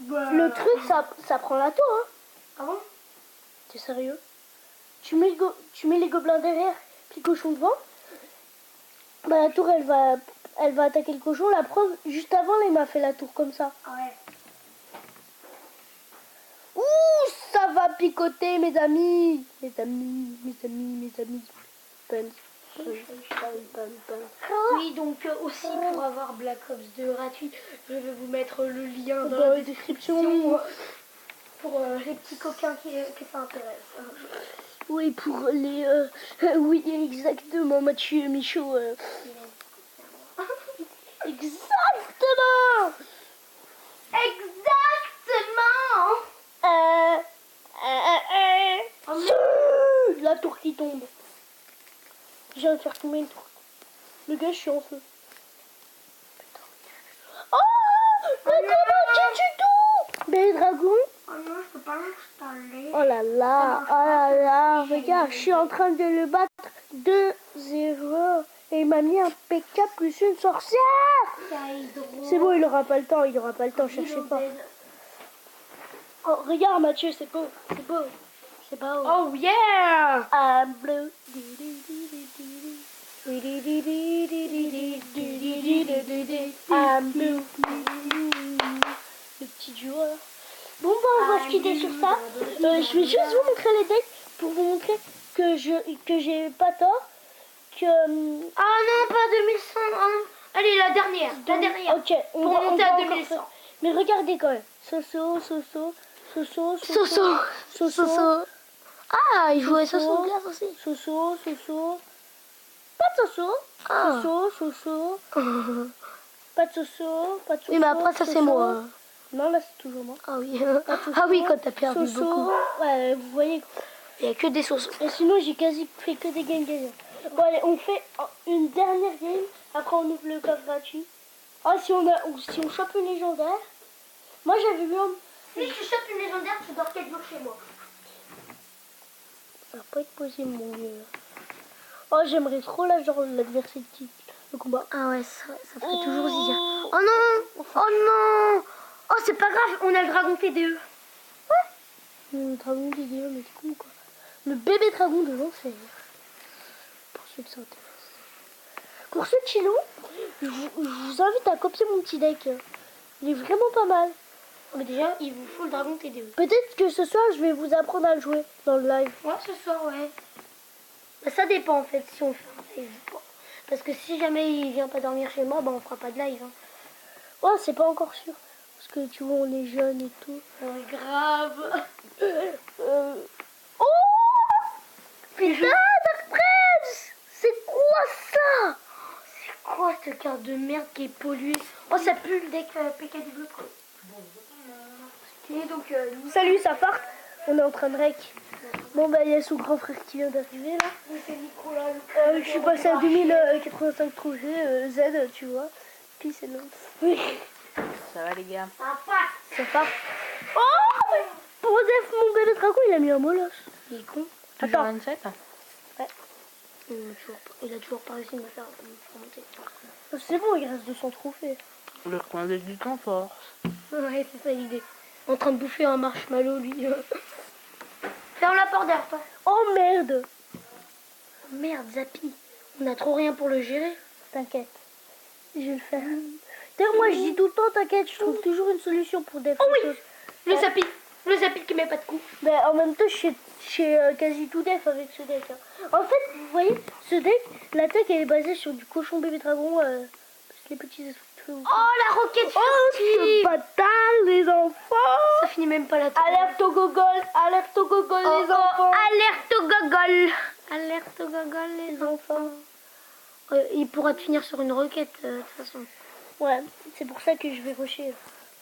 Speaker 2: Le truc, ça prend la tour. Hein.
Speaker 1: Ah bon?
Speaker 2: T'es sérieux? Tu mets les gobelins derrière, puis le cochon devant. Bah la tour, elle va attaquer le cochon. La preuve, juste avant, là, il m'a fait la tour comme ça.
Speaker 1: Ah ouais.
Speaker 2: Ouh, ça va picoter, mes amis. Mes amis. Pun.
Speaker 1: Oui, donc aussi pour avoir Black Ops 2 gratuit, je vais vous mettre le lien dans
Speaker 2: Dans
Speaker 1: la
Speaker 2: la description.
Speaker 1: pour les petits coquins qui ça intéresse.
Speaker 2: Oui, pour les... oui, exactement, Mathieu et Michaud. Exactement.
Speaker 1: Exactement.
Speaker 2: La tour qui tombe. Je viens de faire tomber une tour. Le gars, je suis en feu. Putain. Oh, mais comment tu tout? Mais dragon.
Speaker 1: Oh non, je peux pas l'installer.
Speaker 2: Oh là là, regarde, je suis en train de le battre 2-0. Et il m'a mis un PK plus une sorcière. C'est bon, il aura pas le temps, cherchez pas. Oh, regarde Mathieu, c'est beau, c'est beau. C'est beau.
Speaker 1: Oh yeah.
Speaker 2: I'm blue. I'm blue. Le petit duo là. Bon, bah, on va se quitter sur ça. Je vais juste vous montrer les decks pour vous montrer que j'ai pas tort. Que.
Speaker 1: Ah non, pas 2100. Ah non. Allez, la dernière. La dernière.
Speaker 2: Ok,
Speaker 1: Pour monter à
Speaker 2: encore
Speaker 1: 2100.
Speaker 2: faire. Mais regardez quand même. Soso.
Speaker 1: Ah, il jouait Soso glace aussi.
Speaker 2: Soso. Pas de Soso.
Speaker 1: Ah.
Speaker 2: Soso. Pas de Soso.
Speaker 1: Oui, mais après, ça, c'est moi.
Speaker 2: Non, là, c'est toujours moi.
Speaker 1: Ah oui. Ah oui, quand t'as perdu
Speaker 2: Soso.
Speaker 1: beaucoup.
Speaker 2: Ouais, vous voyez.
Speaker 1: Il n'y a que des Sosos.
Speaker 2: Et sinon, j'ai quasi fait que des games gagnants. Bon, allez, on fait une dernière game. Après, on ouvre le coffre gratuit. Ah, si on chope une légendaire. Moi, j'avais vu un.
Speaker 1: Si tu chopes une légendaire, tu dors 4 jours chez moi.
Speaker 2: Ça va pas être possible, mon vieux. Oh, j'aimerais trop là, genre l'adversaire type. Le combat.
Speaker 1: Ah ouais, ça fait toujours zizir. Oh non. Oh non. Oh, c'est pas grave, on a le dragon TDE.
Speaker 2: Le dragon des dieux, mais c'est con quoi. Le bébé dragon de l'enfer. Pour ceux qui s'intéressent. Pour ceux qui l'ont, je vous invite à copier mon petit deck. Il est vraiment pas mal.
Speaker 1: Mais déjà, il vous faut le dragon TDE.
Speaker 2: Peut-être que ce soir, je vais vous apprendre à le jouer dans le live.
Speaker 1: Ouais, ce soir, ouais. Bah, ça dépend en fait si on fait un live ou pas. Parce que si jamais il vient pas dormir chez moi, bah on fera pas de live. Hein.
Speaker 2: Ouais, c'est pas encore sûr. Parce que tu vois, on est jeunes et tout.
Speaker 1: Ouais, grave.
Speaker 2: Oh putain, Dark Prince! C'est quoi ça?
Speaker 1: C'est quoi cette carte de merde qui est polluée? Oh, ça pue le deck PK du l'autre. Donc,
Speaker 2: Salut, ça farte. On est en train de rec. Bon, bah, il y a son grand frère qui vient d'arriver là. Je suis passé à 2085 trophées, Z, tu vois. Puis c'est l'autre. Oui.
Speaker 3: Ça va les gars?
Speaker 2: Ça part. Oh! Pour Zef, mon bébé dragon, il a mis un molosse.
Speaker 1: il est con.
Speaker 3: Toujours
Speaker 2: Attends.
Speaker 3: une fête?
Speaker 1: Il a toujours pas réussi à me faire monter.
Speaker 2: C'est bon, il reste 200 trophées.
Speaker 3: Le coin de du temps force.
Speaker 1: Ouais, c'est ça l'idée. En train de bouffer un marshmallow, lui. Ferme la porte derrière toi.
Speaker 2: Oh merde!
Speaker 1: Oh, merde, Zappy. On a trop rien pour le gérer.
Speaker 2: T'inquiète. Je vais le faire. D'ailleurs, moi je dis tout le temps, t'inquiète, je trouve toujours une solution pour des
Speaker 1: Oh oui!
Speaker 2: choses.
Speaker 1: Le Zappy. Le Zappy qui met pas de coup.
Speaker 2: Ben, en même temps, je suis quasi tout def avec ce deck. Hein. En fait, vous voyez, ce deck, l'attaque elle est basée sur du cochon bébé dragon. Parce que les petits esprits de feu.
Speaker 1: Oh, la roquette
Speaker 2: ce
Speaker 1: furtive.
Speaker 2: bâtard, les enfants!
Speaker 1: Ça finit même pas la tour.
Speaker 2: Alerte au gogol, les enfants!
Speaker 1: Alerte au gogol. Alerte au gogol, les enfants. Il pourra te finir sur une roquette, de toute façon.
Speaker 2: Ouais, c'est pour ça que je vais rusher.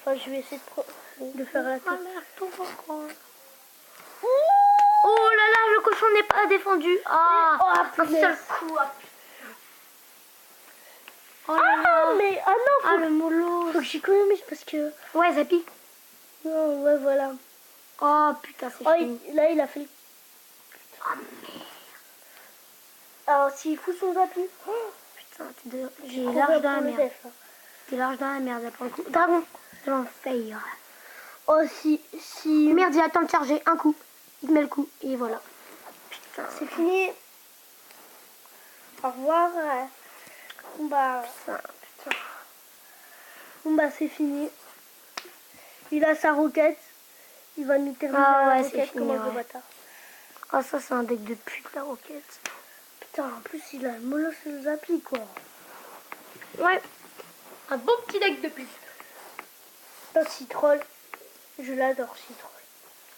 Speaker 2: Enfin, je vais essayer de faire la tête.
Speaker 1: Alerte au gogol. Oh là là, le cochon n'est pas défendu. Ah,
Speaker 2: Oh,
Speaker 1: un
Speaker 2: punaise.
Speaker 1: seul coup. Oh là
Speaker 2: Ah,
Speaker 1: là.
Speaker 2: mais ah non,
Speaker 1: Ah, le mollo.
Speaker 2: faut que j'économise parce que.
Speaker 1: Ouais, Zappy.
Speaker 2: Non, ouais, voilà.
Speaker 1: Oh putain, c'est
Speaker 2: Oh,
Speaker 1: fini.
Speaker 2: là, il a fait. Alors, s'il fout son zappy. Oh,
Speaker 1: Putain, j'ai
Speaker 2: trop
Speaker 1: large
Speaker 2: bien
Speaker 1: dans la
Speaker 2: pour le
Speaker 1: merde.
Speaker 2: def, hein.
Speaker 1: T'es large dans la merde, là, pour le coup. Dragon de l'enfer.
Speaker 2: Oh, si.
Speaker 1: Merde, il attend de charger un coup. Il te met le coup, et voilà. Putain.
Speaker 2: C'est fini. Au revoir. Bon, bah.
Speaker 1: Putain.
Speaker 2: Bon, bah, c'est fini. Il a sa roquette. Il va nous terminer
Speaker 1: Ah
Speaker 2: la
Speaker 1: ouais, c'est
Speaker 2: roquette
Speaker 1: fini,
Speaker 2: comme un gros
Speaker 1: ouais.
Speaker 2: bâtard.
Speaker 1: Ah, ça, c'est un deck de pute, la roquette.
Speaker 2: Putain, en plus, il a le molosse et le zappy, quoi.
Speaker 1: Ouais. Un beau petit deck de pute.
Speaker 2: Un Citroll. Je l'adore, Citroll.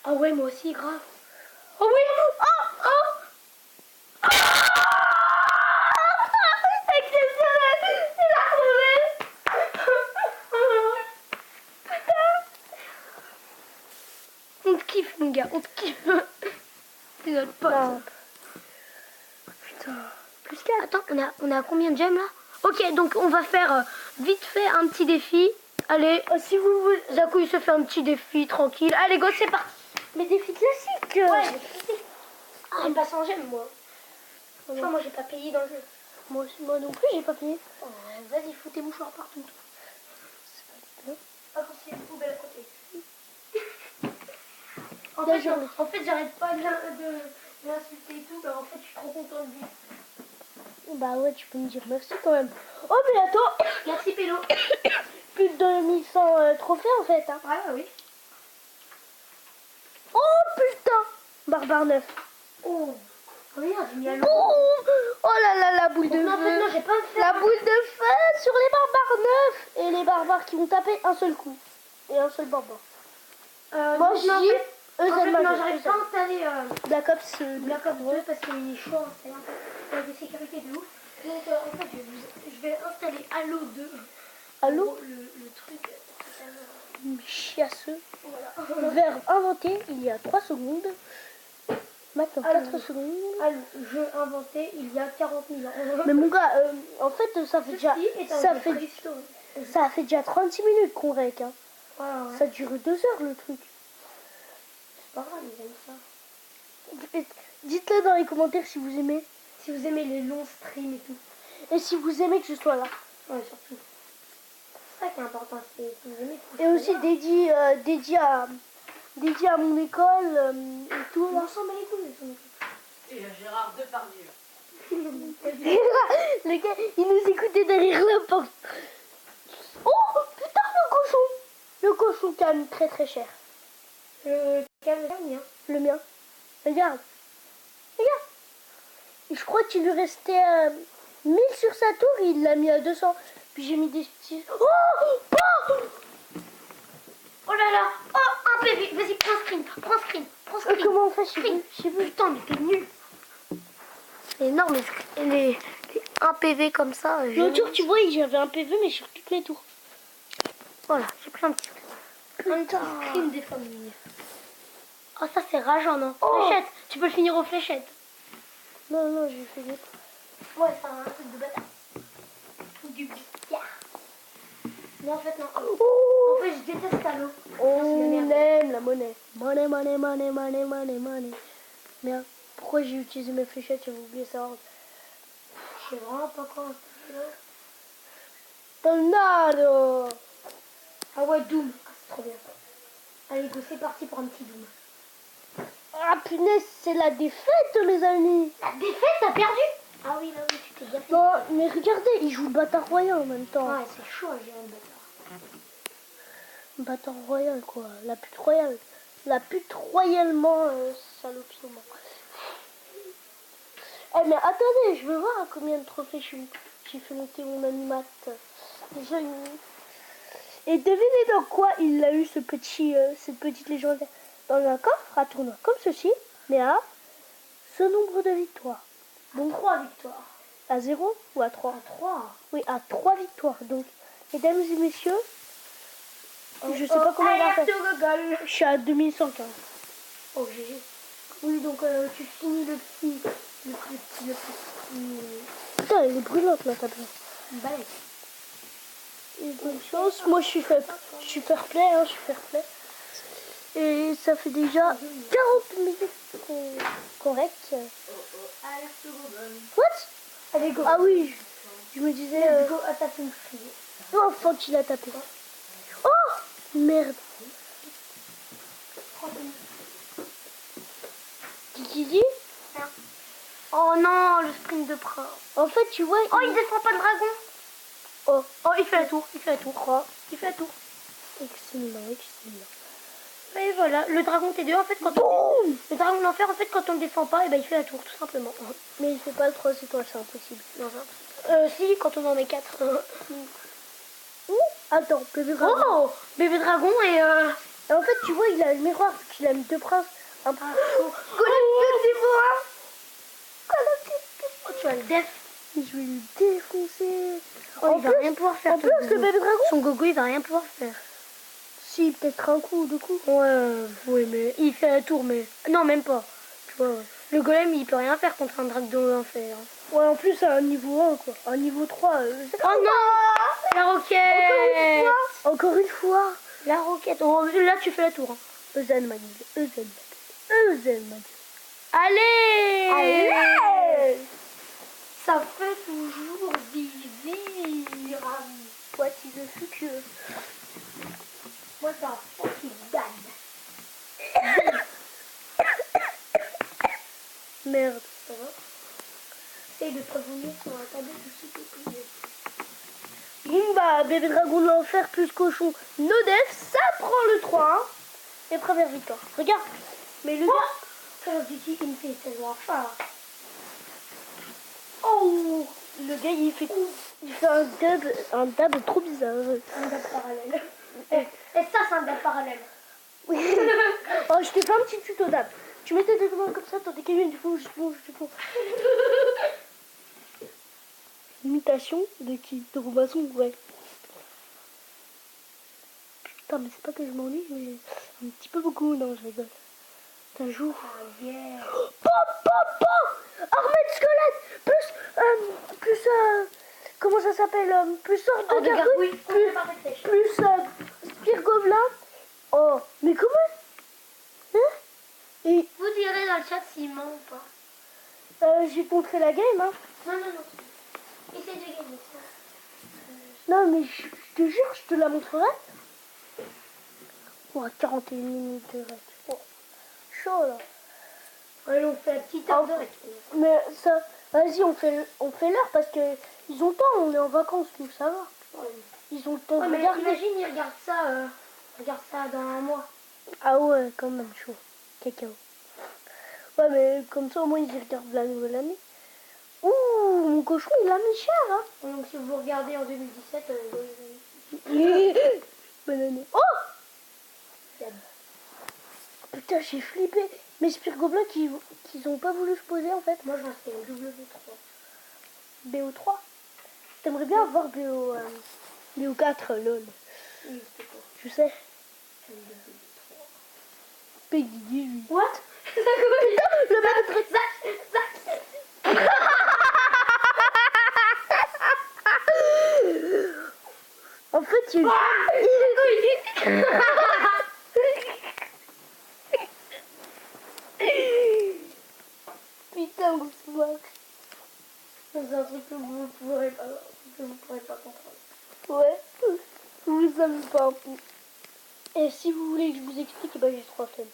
Speaker 1: Ah ouais, moi aussi, grave. Oh oui. Oh, oh. Exceptionnel. Il a trouvé. kiffe, mon gars, on te kiffe. C'est notre pote.
Speaker 2: Non. Putain. Plus 4.
Speaker 1: Attends, on a combien de gemmes là? Ok, donc on va faire vite fait un petit défi. Allez, si vous voulez, Zakou il se fait un petit défi tranquille. Allez, go, c'est parti.
Speaker 2: Mais défi classique.
Speaker 1: Ouais, ah, il me passe en gemme, moi. Enfin, moi j'ai pas payé dans le jeu.
Speaker 2: Moi non plus, j'ai pas payé.
Speaker 1: Oh, vas-y, fous tes mouchoirs partout.
Speaker 2: C'est pas bien.
Speaker 1: Ah, quand c'est une poubelle à côté.
Speaker 2: Là,
Speaker 1: En fait, j'arrête pas de l'insulter et tout. Bah, en fait, je suis trop content de lui.
Speaker 2: Bah ouais, tu peux me dire merci quand même. Oh mais attends,
Speaker 1: Merci, Pélo.
Speaker 2: plus de 2100 trophées en fait. Hein.
Speaker 1: Ouais, oui.
Speaker 2: Oh putain, barbare 9.
Speaker 1: Oh, regarde, j'ai mis à l'eau.
Speaker 2: Oh là là, la boule de
Speaker 1: Non, en fait,
Speaker 2: feu.
Speaker 1: non, j'ai pas fait.
Speaker 2: La boule de feu sur les barbares 9. Et les barbares qui vont taper un seul coup. Et un seul barbare. Moi
Speaker 1: non,
Speaker 2: je
Speaker 1: en
Speaker 2: dis
Speaker 1: fait, non,
Speaker 2: Major,
Speaker 1: j'arrive pas à installer
Speaker 2: Black Ops
Speaker 1: Black Ops 2 parce qu'il est chaud à installer. Il y a des sécurités de ouf. Donc, en fait, je vais installer Halo 2.
Speaker 2: Halo,
Speaker 1: Le truc.
Speaker 2: chiasseux.
Speaker 1: Voilà.
Speaker 2: Verbe inventé il y a 3 secondes. Maintenant 4 secondes.
Speaker 1: Halo, jeu inventé il y a 40 000 ans.
Speaker 2: Mais mon gars, en fait ça fait déjà ça fait déjà 36 minutes qu'on rec. Hein.
Speaker 1: Voilà, ouais.
Speaker 2: Ça dure 2 heures le truc.
Speaker 1: C'est pas grave, ils aiment ça.
Speaker 2: Dites-le dans les commentaires si vous aimez.
Speaker 1: Si vous aimez les longs streams et tout.
Speaker 2: Et si vous aimez que je sois là.
Speaker 1: Ouais, surtout. C'est ça qui est important, c'est si vous aimez.
Speaker 2: Et aussi dédié à mon école et tout.
Speaker 1: On s'en bat les couilles de son école.
Speaker 3: Et Gérard Depardieu.
Speaker 2: Le gars, il nous écoutait derrière la porte. Oh putain, le cochon. Le cochon qui a mis très très cher.
Speaker 1: Le mien.
Speaker 2: Le mien. Regarde. Regarde. Et je crois qu'il lui restait 1000 sur sa tour et il l'a mis à 200. Puis j'ai mis des petits... Oh, oh,
Speaker 1: Oh là là. Oh, un PV. Vas-y, prends screen. Prends screen. Prends screen.
Speaker 2: comment on fait chez
Speaker 1: Screen.
Speaker 2: vous? Chez vous.
Speaker 1: Putain, mais t'es nul. C'est énorme, les 1 PV comme ça.
Speaker 2: L'autre jour, tu vois, j'avais un PV, mais sur toutes mes tours.
Speaker 1: Voilà, j'ai plein de petits screens des familles. Oh, ça c'est rageant, non?
Speaker 2: Oh.
Speaker 1: Fléchette. Tu peux le finir aux fléchettes.
Speaker 2: Non, non, j'ai fait des...
Speaker 1: Ouais, c'est un truc de bâtard. Ou du bâtard. Mais en fait, non.
Speaker 2: Oh,
Speaker 1: En fait, je déteste Halo.
Speaker 2: on aime la monnaie. Monnaie, monnaie, monnaie, monnaie, monnaie, monnaie. Merde, pourquoi j'ai utilisé mes fléchettes? J'avais oublié ça.
Speaker 1: Je sais vraiment pas quoi.
Speaker 2: Tornado.
Speaker 1: Ah ouais, Doom. Ah, c'est trop bien. Allez, go, c'est parti pour un petit Doom.
Speaker 2: Ah punaise, c'est la défaite, mes amis.
Speaker 1: La défaite, t'as perdu? Ah oui, là, oui, tu t'es bien fait.
Speaker 2: Non, mais regardez, il joue le bâtard royal en même temps.
Speaker 1: Ouais, c'est chaud à gérer le bâtard.
Speaker 2: Bâtard royal, quoi. La pute royale. La pute royalement salopiment. Eh, mais attendez, je veux voir à combien de trophées j'ai fait monter mon animat. Déjà, et devinez dans quoi il a eu cette petite légendaire. Dans un coffre à tournoi comme ceci, mais à ce nombre de victoires.
Speaker 1: Bon, 3 victoires.
Speaker 2: À 0 ou à 3?
Speaker 1: À 3.
Speaker 2: Oui, à 3 victoires. Donc, mesdames et messieurs, je sais pas combien il a fait. Je suis à 2115.
Speaker 1: Oh, GG. Oui, donc tu finis le petit.
Speaker 2: Putain, elle est brûlante la table.
Speaker 1: Une balèque.
Speaker 2: Et bonne chance. Moi, je suis fair play, hein, je suis fair play. Et ça fait déjà 40 minutes qu'on rec. What?
Speaker 1: Allez, go.
Speaker 2: Ah oui, je me disais...
Speaker 1: Let's go, Assassin's Creed.
Speaker 2: Non, enfin, il a tapé. Oh, merde. Qui dit?
Speaker 1: Oh non, le sprint de prince.
Speaker 2: En fait, tu vois...
Speaker 1: Oh, il descend pas le dragon.
Speaker 2: Oh,
Speaker 1: Il fait la tour, il fait la tour. Il fait la tour.
Speaker 2: excellent, excellent.
Speaker 1: Et voilà, le dragon T2, en fait, quand on... Le dragon d'enfer, en fait, quand on ne descend pas, et ben, il fait la tour, tout simplement.
Speaker 2: Mais il fait pas le 3 étoiles, c'est impossible.
Speaker 1: Non, si, quand on en met 4.
Speaker 2: Attends, bébé dragon.
Speaker 1: Oh, bébé dragon et...
Speaker 2: Et en fait, tu vois, il a le miroir, parce qu'il a mis 2 princes. Un peu.
Speaker 1: Oh, tu vas le def.
Speaker 2: Je vais le défoncer.
Speaker 1: Oh, il va rien pouvoir faire.
Speaker 2: En plus, le bébé dragon,
Speaker 1: Son gogo, il va rien pouvoir faire.
Speaker 2: Si, peut-être un coup ou deux coups.
Speaker 1: Ouais, oui, mais il fait un tour, mais... Non, même pas. Tu vois, le golem, il peut rien faire contre un dragon d'enfer.
Speaker 2: Ouais, en plus, à un niveau 1, quoi. Un niveau 3.
Speaker 1: Oh non, la roquette.
Speaker 2: Encore une fois.
Speaker 1: La roquette. Oh, là, tu fais la tour. Hein.
Speaker 2: Euzen m'a dit. Euzen m'a dit.
Speaker 1: Allez.
Speaker 2: Allez.
Speaker 1: Ça fait toujours plaisir.
Speaker 2: What is the future?
Speaker 1: Moi, ça fucking gagne.
Speaker 2: Merde.
Speaker 1: Ça va? Essaye de te revenir sur la tablette aussi, s'il te plaît.
Speaker 2: Bon bah, bébé dragon de l'enfer plus cochon, no def, ça prend le 3. Hein. Et première victoire. Regarde. Mais le gars...
Speaker 1: Call of Duty, il me fait tellement faim.
Speaker 2: Oh, le gars, il fait un dab trop bizarre.
Speaker 1: Un dab parallèle. Et ça, c'est un dab parallèle.
Speaker 2: Oui. Oh, je t'ai fait un petit tuto dab. Tu mettais tes mains comme ça, t'as des cailloux, du coup, je fous. Imitation de qui? De Robinson, ouais. Putain, mais c'est pas que je m'ennuie, mais un petit peu beaucoup. Non, je rigole. Ça joue.
Speaker 1: Ah, yeah.
Speaker 2: Pop Armée de squelette plus comment ça s'appelle plus sorte de gargouille plus spire gobelin. Oh, mais comment hein? Et
Speaker 1: Vous direz dans le chat s'il ment ou pas.
Speaker 2: j'ai montré la game hein.
Speaker 1: Non. Essaye de gagner ça.
Speaker 2: Non mais je te jure, je te la montrerai. Oh, 41 minutes de rec. Oh, chaud là.
Speaker 1: Allez, on fait la petite heure de rec.
Speaker 2: Mais ça, vas-y, on fait l'heure parce que ils ont le temps, on est en vacances, donc ça va. Ils ont le temps
Speaker 1: Ouais,
Speaker 2: de
Speaker 1: mais
Speaker 2: regarder.
Speaker 1: imagine, ils regardent ça dans un mois.
Speaker 2: Ah ouais, quand même chaud. Cacao. Ouais, mais comme ça, au moins, ils y regardent la nouvelle année. Ouh, mon cochon, il a mis cher, hein.
Speaker 1: Donc si vous regardez en 2017,
Speaker 2: Bonne année. Oh putain, j'ai flippé. Mais Spire Gobelin qu'ils ont pas voulu se poser, en fait.
Speaker 1: moi je reste au W3.
Speaker 2: BO3. T'aimerais bien avoir BO4, lol.
Speaker 1: Oui, c'est quoi?
Speaker 2: Tu sais.
Speaker 1: Le
Speaker 2: Peggy 18.
Speaker 1: What?
Speaker 2: Le même truc. En fait, il y a eu... Putain, vous savez.
Speaker 1: C'est un truc que vous ne pourrez pas comprendre.
Speaker 2: Ouais, vous savez pas. Et si vous voulez que je vous explique, eh ben, j'ai 3 flemmes.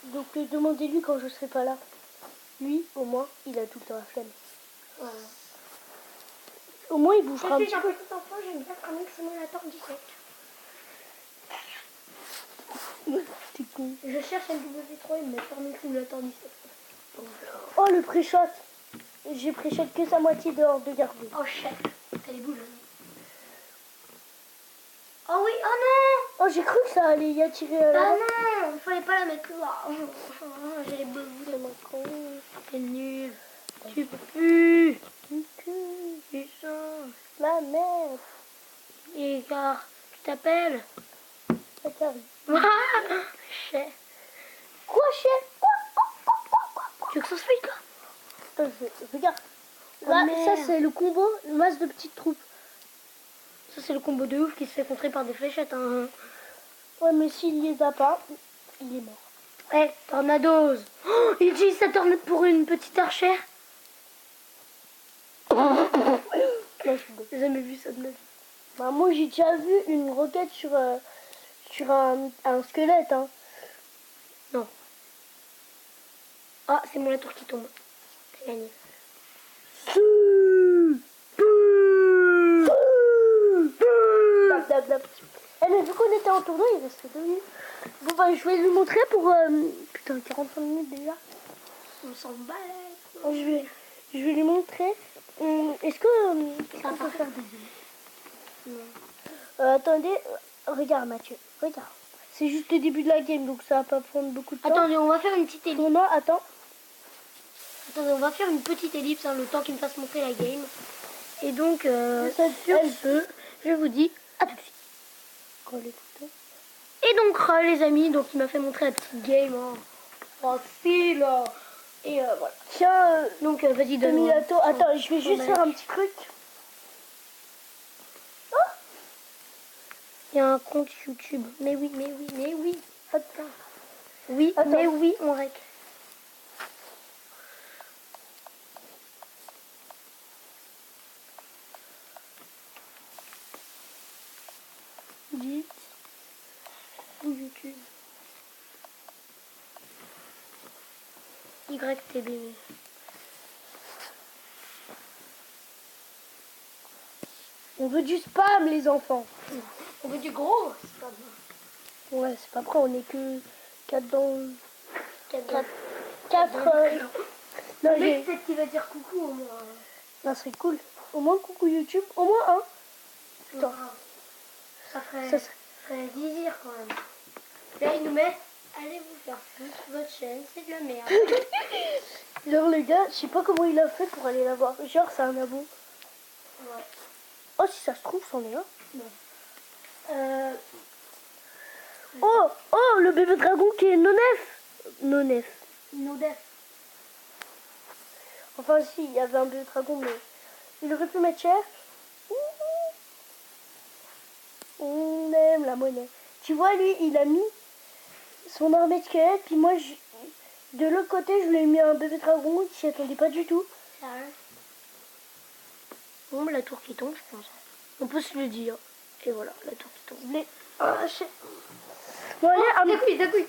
Speaker 2: Donc demandez-lui quand je serai pas là. Lui, au moins, il a tout le temps la flemme.
Speaker 1: Voilà.
Speaker 2: Au moins, il bougera un
Speaker 1: Je
Speaker 2: petit
Speaker 1: suis un
Speaker 2: peu.
Speaker 1: petit enfant, j'aime bien Farming Simulator 17.
Speaker 2: T'es con.
Speaker 1: Je cherche un W3, il me met Farming Simulator 17.
Speaker 2: Oh, le pré-shot. J'ai pré-shot que sa moitié dehors de garder.
Speaker 1: Oh shit, t'as les boules. Oh oui, oh non!
Speaker 2: Oh, j'ai cru que ça allait y attirer
Speaker 1: Ah
Speaker 2: là.
Speaker 1: non, il fallait pas la mettre là. J'ai les boules. T'es nul. Tu pues. Tu sens.
Speaker 2: La merde.
Speaker 1: Et car, tu t'appelles?
Speaker 2: Ça t'arrive.
Speaker 1: Chef.
Speaker 2: Quoi, chef?
Speaker 1: Tu veux que ça se fasse là?
Speaker 2: Regarde.
Speaker 1: Oh,
Speaker 2: Là,
Speaker 1: merde.
Speaker 2: ça c'est le combo, masse de petites troupes.
Speaker 1: Ça c'est le combo de ouf qui se fait contrer par des fléchettes. Hein.
Speaker 2: Ouais, mais s'il les a pas, il est mort.
Speaker 1: Eh, tornados. Oh, il utilise sa tornade pour une petite archère.
Speaker 2: Non, je rigole.
Speaker 1: J'ai jamais vu ça de ma vie.
Speaker 2: Bah, moi j'ai déjà vu une roquette sur un squelette. Hein.
Speaker 1: Non. Ah, c'est mon tour qui tombe. T'as gagné.
Speaker 2: Dab, dab, dab. Eh, mais vu qu'on était en tournoi, il reste 2 minutes. Bon, bah, je vais lui montrer pour. Putain, 45 minutes déjà.
Speaker 1: On s'en bat.
Speaker 2: Oh, je vais lui montrer. Est-ce que
Speaker 1: Ça
Speaker 2: on
Speaker 1: va
Speaker 2: peut faire des. Non. Attendez, regarde Mathieu, regarde. C'est juste le début de la game, donc ça va pas prendre beaucoup de temps.
Speaker 1: Attendez, on va faire une petite ellipse.
Speaker 2: Tournoi, attends.
Speaker 1: Attendez, on va faire une petite ellipse, hein, le temps qu'il me fasse montrer la game. Et donc,
Speaker 2: Ça,
Speaker 1: sur
Speaker 2: elle-
Speaker 1: ce, je vous dis à tout de suite.
Speaker 2: scroller tout le temps.
Speaker 1: Et donc, les amis, donc il m'a fait montrer la petite game. Hein. Facile. Et voilà.
Speaker 2: Tiens,
Speaker 1: Donc, vas-y, donne-moi.
Speaker 2: Tomilato, attends, je vais juste faire un petit truc.
Speaker 1: Il y a un compte YouTube. Mais oui, mais oui, mais oui. Attends. Oui,
Speaker 2: Attends.
Speaker 1: mais oui, on règle.
Speaker 2: Dites. Ou YouTube.
Speaker 1: YTB.
Speaker 2: On veut du spam, les enfants.
Speaker 1: On veut du gros. C'est pas bien.
Speaker 2: Ouais, c'est pas vrai, on est que 4 dans...
Speaker 1: 4.
Speaker 2: 4... Non, j'ai...
Speaker 1: Peut-être qu'il va dire coucou au moins.
Speaker 2: Ça serait cool. Au moins, coucou YouTube. Au moins un. Putain.
Speaker 1: Ça ferait,
Speaker 2: Ça
Speaker 1: ça ferait plaisir quand même. Là, il nous met, allez vous faire foutre, votre chaîne, c'est de la merde.
Speaker 2: Genre, le gars, je sais pas comment il a fait pour aller la voir. Genre, c'est un abo.
Speaker 1: Ouais.
Speaker 2: Oh, si ça se trouve, c'en est un.
Speaker 1: Non.
Speaker 2: Oh, le bébé dragon qui est non-nef. Non-nef.
Speaker 1: Nodef.
Speaker 2: Enfin, si, il y avait un bébé dragon, mais il aurait pu mettre cher. On aime la monnaie. Tu vois, lui, il a mis son armée de squelettes, puis moi, de l'autre côté, je lui ai mis un bébé dragon qui s'y attendait pas du tout.
Speaker 1: Sérieux? Bon, la tour qui tombe, je pense. On peut se le dire. Et voilà, la tour qui tombe.
Speaker 2: Mais... Bon, allez,
Speaker 1: Des couilles.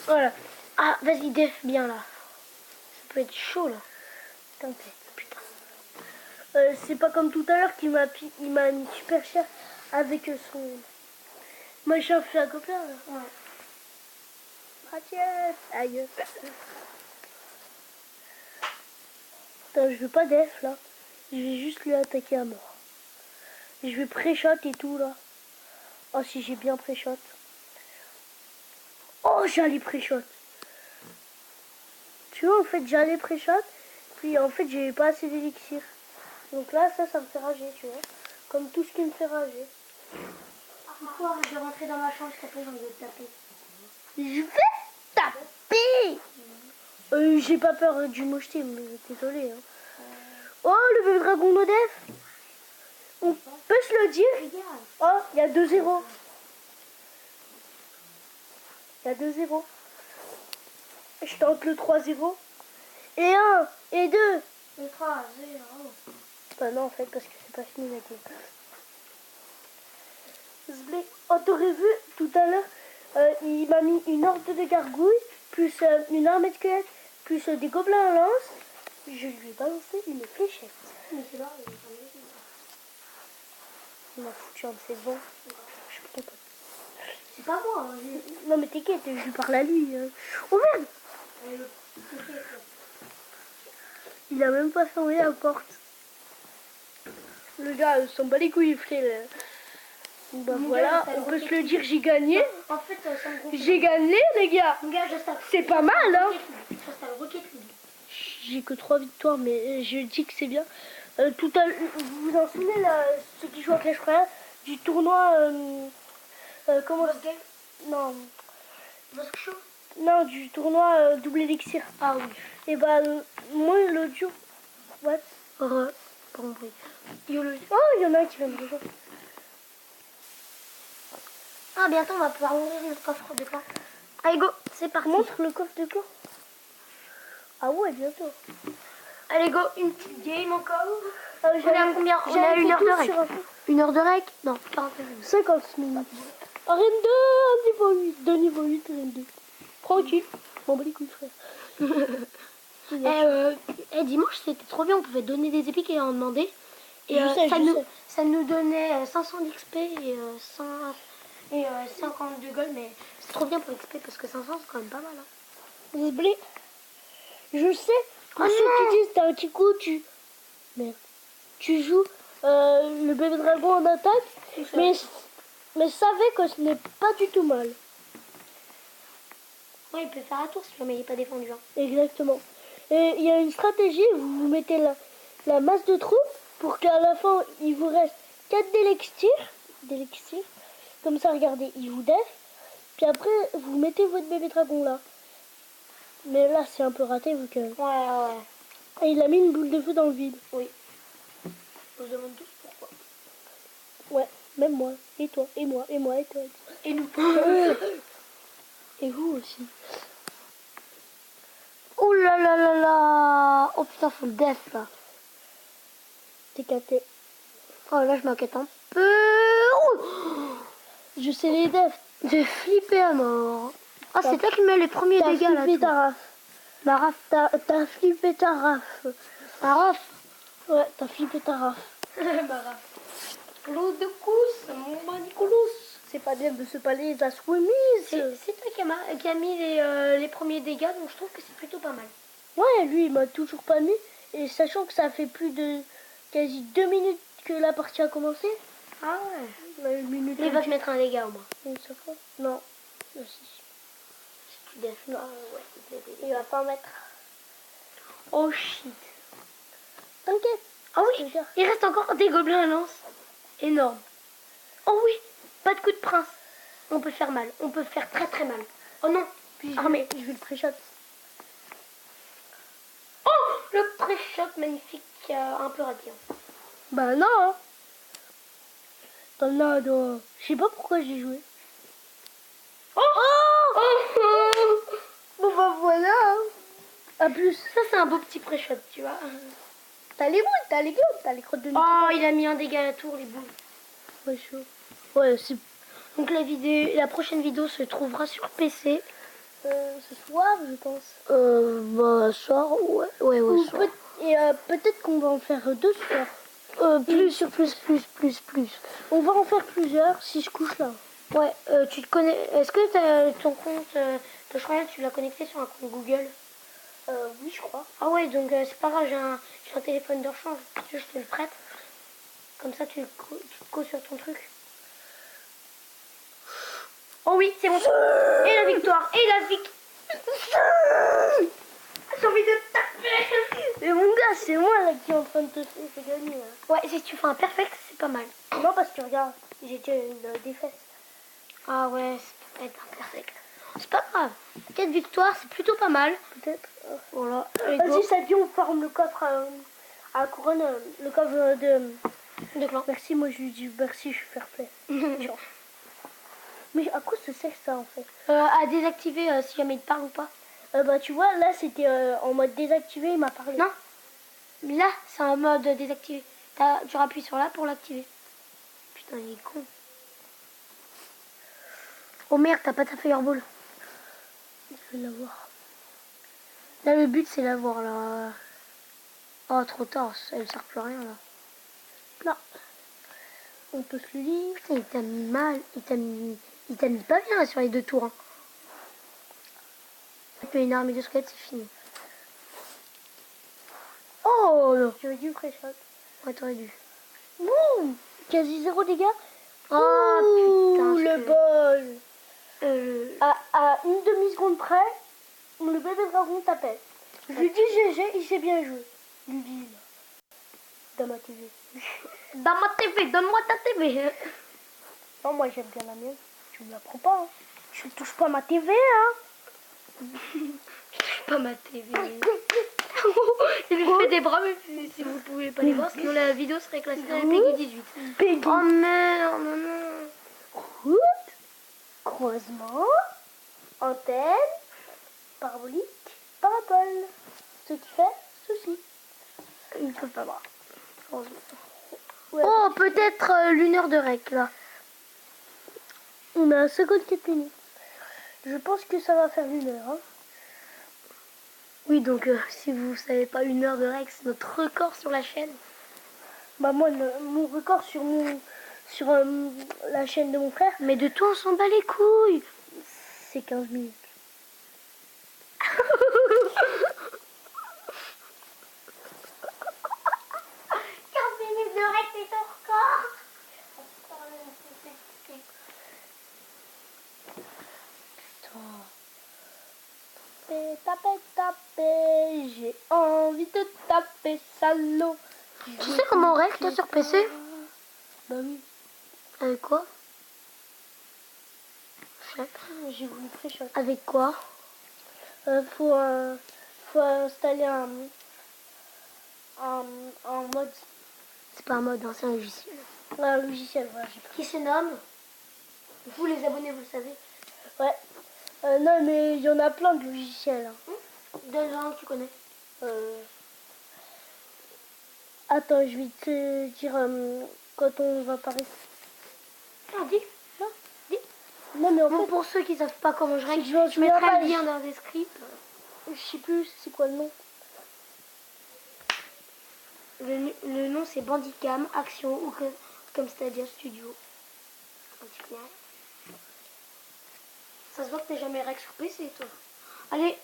Speaker 2: voilà.
Speaker 1: Ah, vas-y, Def, bien là. Ça peut être chaud là.
Speaker 2: T'inquiète.
Speaker 1: Putain.
Speaker 2: C'est pas comme tout à l'heure qu'il il m'a mis super cher avec son machin fait à copain là.
Speaker 1: Ouais.
Speaker 2: Ah tiens, aïe. Attends, je veux pas def là. Je vais juste lui attaquer à mort. Je vais pré-shot et tout là. Oh si j'ai bien pré-shot. Oh j'allais pré-shot. Tu vois en fait j'allais pré-shot. Puis en fait j'ai pas assez d'élixir. Donc là ça me fait rager tu vois. Comme tout ce qui me fait rager.
Speaker 1: Pourquoi arrête de rentrer dans ma chambre, je t'appelle, j'ai envie de taper.
Speaker 2: Je vais taper. J'ai pas peur du mocheté, mais désolé. Hein. Oh, le bébé dragon Nodef. On peut se le dire.
Speaker 1: Regarde.
Speaker 2: Oh, il y a 2-0. Il y a 2-0. Je tente le 3-0. Et 1, et 2.
Speaker 1: Le 3, 0.
Speaker 2: Bah non, en fait, parce que c'est pas fini la game. Zblé. Oh, t'aurais vu tout à l'heure, il m'a mis une horde de gargouilles, plus une armée de squelettes, plus des gobelins à lance. Je lui ai balancé une fléchette.
Speaker 1: Mais c'est là, il est pas mieux.
Speaker 2: Il m'a foutu un de ses bons. Je suis contente.
Speaker 1: C'est pas moi. Hein,
Speaker 2: Non mais t'inquiète, je lui parle à lui. Hein. Oh merde! Il a même pas fermé la porte. Le gars s'en bat les couilles, il fait le... Bah
Speaker 1: Mon
Speaker 2: voilà,
Speaker 1: gars,
Speaker 2: on peut se le dire, j'ai gagné.
Speaker 1: En fait, ça me gonfle.
Speaker 2: J'ai gagné les gars.
Speaker 1: Mon gars, je tape.
Speaker 2: C'est pas mal hein.
Speaker 1: Je tape Rocket League.
Speaker 2: J'ai que 3 victoires mais je dis que c'est bien. Tout à l'heure, vous vous en souvenez là, ceux qui jouent à Clash Royale, du tournoi... comment...
Speaker 1: Boss Game.
Speaker 2: Non,
Speaker 1: Boss Show.
Speaker 2: non, du tournoi double élixir.
Speaker 1: Ah oui.
Speaker 2: Et bah moi l'autre jour... What?
Speaker 1: Pas compris. YOLO.
Speaker 2: Oh, il y en a un qui vient de rejoindre.
Speaker 1: Ah, bientôt, on va pouvoir ouvrir le coffre de quoi. Allez, go. C'est parti.
Speaker 2: Montre le coffre de quoi? Ah ouais, bientôt.
Speaker 1: Allez, go. Une petite game encore.
Speaker 2: On
Speaker 1: On est à combien? On est à 1 heure de rec. 1 heure de rec? Non, 40 minutes.
Speaker 2: 50 minutes. Arène 2, niveau 8. 2 niveau 8, arène 2. Tranquille. Bon, bah les couilles, frère.
Speaker 1: Dimanche, c'était trop bien. On pouvait donner des épiques et en demander. Et
Speaker 2: Je sais,
Speaker 1: ça nous donnait 500 d'XP et 52 gold. Mais c'est trop bien pour XP parce que 500, c'est quand même pas mal. Hein.
Speaker 2: Blé. Je sais.
Speaker 1: Oh
Speaker 2: Ceux
Speaker 1: non.
Speaker 2: qui disent, t'as un petit coup, Merde. Tu joues le bébé dragon en attaque, mais savez que ce n'est pas du tout mal.
Speaker 1: Ouais, il peut faire un tour si jamais il n'est pas défendu. Hein.
Speaker 2: Exactement. Et il y a une stratégie, vous mettez la masse de troupes, pour qu'à la fin, il vous reste 4 d'élixir. Comme ça, regardez, il vous def. Puis après, vous mettez votre bébé dragon là. Mais là, c'est un peu raté vu que...
Speaker 1: Ouais.
Speaker 2: Et il a mis une boule de feu dans le vide.
Speaker 1: Oui. On se demande tous pourquoi.
Speaker 2: Ouais, même moi, et toi, et moi, et moi, et toi.
Speaker 1: Et nous.
Speaker 2: Et vous aussi.
Speaker 1: Oh là là là là. Oh putain, faut le def là.
Speaker 2: T'es capté.
Speaker 1: Oh là, je m'inquiète un peu. Oh,
Speaker 2: Je sais les defs.
Speaker 1: j'ai flippé à mort. Ah, c'est toi qui mets les premiers
Speaker 2: T'as
Speaker 1: dégâts là.
Speaker 2: flippé ta raf.
Speaker 1: La raf.
Speaker 2: T'as flippé ta raf.
Speaker 1: La raf.
Speaker 2: Ouais, t'as flippé ta raf.
Speaker 1: Ma raf. Claude de Cous, mon Manicolos.
Speaker 2: C'est pas bien de se parler la soumise.
Speaker 1: C'est toi qui a mis les premiers dégâts, donc je trouve que c'est plutôt pas mal.
Speaker 2: Ouais, lui, il m'a toujours pas mis. Et sachant que ça fait plus de quasi 2 minutes que la partie a commencé.
Speaker 1: Ah ouais.
Speaker 2: Une minute.
Speaker 1: Il va te mettre un dégât au moins.
Speaker 2: Une seule fois. Non. Si.
Speaker 1: Tu def. Ah ouais.
Speaker 2: Il va pas en mettre.
Speaker 1: Oh shit.
Speaker 2: T'inquiète.
Speaker 1: Ah oui, il reste encore des gobelins à lance. Énorme. Oh oui, pas de coup de prince. On peut faire mal. On peut faire très très mal. Oh non.
Speaker 2: Puis
Speaker 1: Armée.
Speaker 2: je vais le pré-shot.
Speaker 1: Oh, le pré-shot magnifique, un peu radiant.
Speaker 2: Bah non. Hein. Tornado. Je sais pas pourquoi j'ai joué.
Speaker 1: Oh, oh, oh.
Speaker 2: Bon bah voilà. Hein. À plus.
Speaker 1: Ça c'est un beau petit pré-shot, tu vois.
Speaker 2: T'as les boules, t'as les gueules, t'as les crottes de nez.
Speaker 1: Oh, il a mis un dégât à la tour, les boules.
Speaker 2: Ouais, chaud. Ouais, c'est
Speaker 1: Donc la prochaine vidéo se trouvera sur PC.
Speaker 2: ce soir, je pense.
Speaker 1: Bah, soir, ouais,
Speaker 2: Ou
Speaker 1: soir.
Speaker 2: peut-être qu'on va en faire 2 soirs.
Speaker 1: Plus.
Speaker 2: On va en faire plusieurs si je couche là.
Speaker 1: Ouais, tu te connais. Est-ce que ton compte de Shroud, tu l'as connecté sur un compte Google?
Speaker 2: Oui, je crois.
Speaker 1: Ah ouais, donc c'est pas grave, j'ai un téléphone de rechange. Je te le prête. Comme ça, tu te causes sur ton truc. Oh oui, c'est bon. Et la victoire. J'ai envie de taper.
Speaker 2: Mais mon gars, c'est moi là qui est en train de te faire gagner. Là.
Speaker 1: Ouais, si tu fais un perfect, c'est pas mal.
Speaker 2: Non, parce que regarde, j'ai déjà une défaite.
Speaker 1: Ah ouais, ça peut être un perfect. C'est pas grave. 4 victoires, c'est plutôt pas mal.
Speaker 2: Peut-être.
Speaker 1: Voilà.
Speaker 2: Vas-y, ça dit, on forme le coffre à la couronne. Le coffre
Speaker 1: De clan.
Speaker 2: Merci, moi je lui dis merci, je suis fair play. Genre. Mais à quoi ça sert ça en fait?
Speaker 1: À désactiver si jamais il te parle ou pas.
Speaker 2: Bah tu vois, là c'était en mode désactivé, il m'a parlé.
Speaker 1: Non. Là, c'est un mode désactivé. Tu appuies sur là pour l'activer. Putain, il est con. Oh merde, t'as pas ta fireball.
Speaker 2: Je vais l'avoir.
Speaker 1: Là, le but, c'est l'avoir, là. Oh, trop tard, elle sert plus à rien, là.
Speaker 2: Non. On peut se le dire.
Speaker 1: Putain, il t'a mis mal. Il t'a mis pas bien, là, sur les 2 tours. Hein. Et puis, une armée de squelettes, c'est fini. Oh, là.
Speaker 2: J'aurais dû pré-shot.
Speaker 1: Ouais, t'aurais dû.
Speaker 2: Boum. Quasi 0 dégâts.
Speaker 1: Oh, putain.
Speaker 2: Le bol.
Speaker 1: Euh,
Speaker 2: À une demi-seconde près, le bébé dragon tapait. Je lui dis GG, il s'est bien joué. Lui dis dans ma TV.
Speaker 1: Dans ma TV, donne-moi ta TV.
Speaker 2: Non, moi j'aime bien la mienne. Tu me la prends pas. Hein. Je touche pas ma TV, hein.
Speaker 1: Pas ma TV. Il lui fait des bras, mais si vous pouvez pas les voir, sinon la vidéo serait classée dans les Peggy 18.
Speaker 2: Peggy.
Speaker 1: Oh merde, non.
Speaker 2: Route, croisement, antenne, parabolique, parabole. Ce qui fait souci.
Speaker 1: Il ne peut pas voir. Heureusement.
Speaker 2: Ouais.
Speaker 1: Oh, peut-être l'une heure de rec là.
Speaker 2: On a 54 minutes. Je pense que ça va faire 1 heure. Hein.
Speaker 1: Oui, donc si vous savez pas, 1 heure de rec, c'est notre record sur la chaîne.
Speaker 2: Bah moi, mon record sur la chaîne de mon frère,
Speaker 1: Mais de toi, on s'en bat les couilles.
Speaker 2: c'est 15 minutes.
Speaker 1: 15 minutes de rec, c'est ton record.
Speaker 2: Taper, taper, taper, j'ai envie de taper, salaud.
Speaker 1: Tu sais comment on règle toi sur PC?
Speaker 2: Bah oui.
Speaker 1: Avec quoi?
Speaker 2: J'ai voulu pré-shot.
Speaker 1: Avec quoi?
Speaker 2: Faut installer un mode.
Speaker 1: C'est pas un mode, hein, c'est un logiciel.
Speaker 2: Un logiciel, voilà.
Speaker 1: Qui se nomme? Vous les abonnés, vous le savez.
Speaker 2: Ouais. Non, mais il y en a plein de logiciels. Hein.
Speaker 1: Donne-en un que tu connais.
Speaker 2: Attends, je vais te dire quand on va parler.
Speaker 1: Ah, dis.
Speaker 2: Non.
Speaker 1: Dis.
Speaker 2: Non, mais en
Speaker 1: Bon,
Speaker 2: fait,
Speaker 1: pour ceux qui savent pas comment je règle,
Speaker 2: je m'en
Speaker 1: je
Speaker 2: souviens
Speaker 1: mettrai
Speaker 2: pas,
Speaker 1: le lien dans la description.
Speaker 2: je sais plus c'est quoi le nom.
Speaker 1: Le nom c'est Bandicam, Action ou comme Stadia Studio. Un petit clin. Ça se voit que t'es jamais règle sur PC toi. Allez,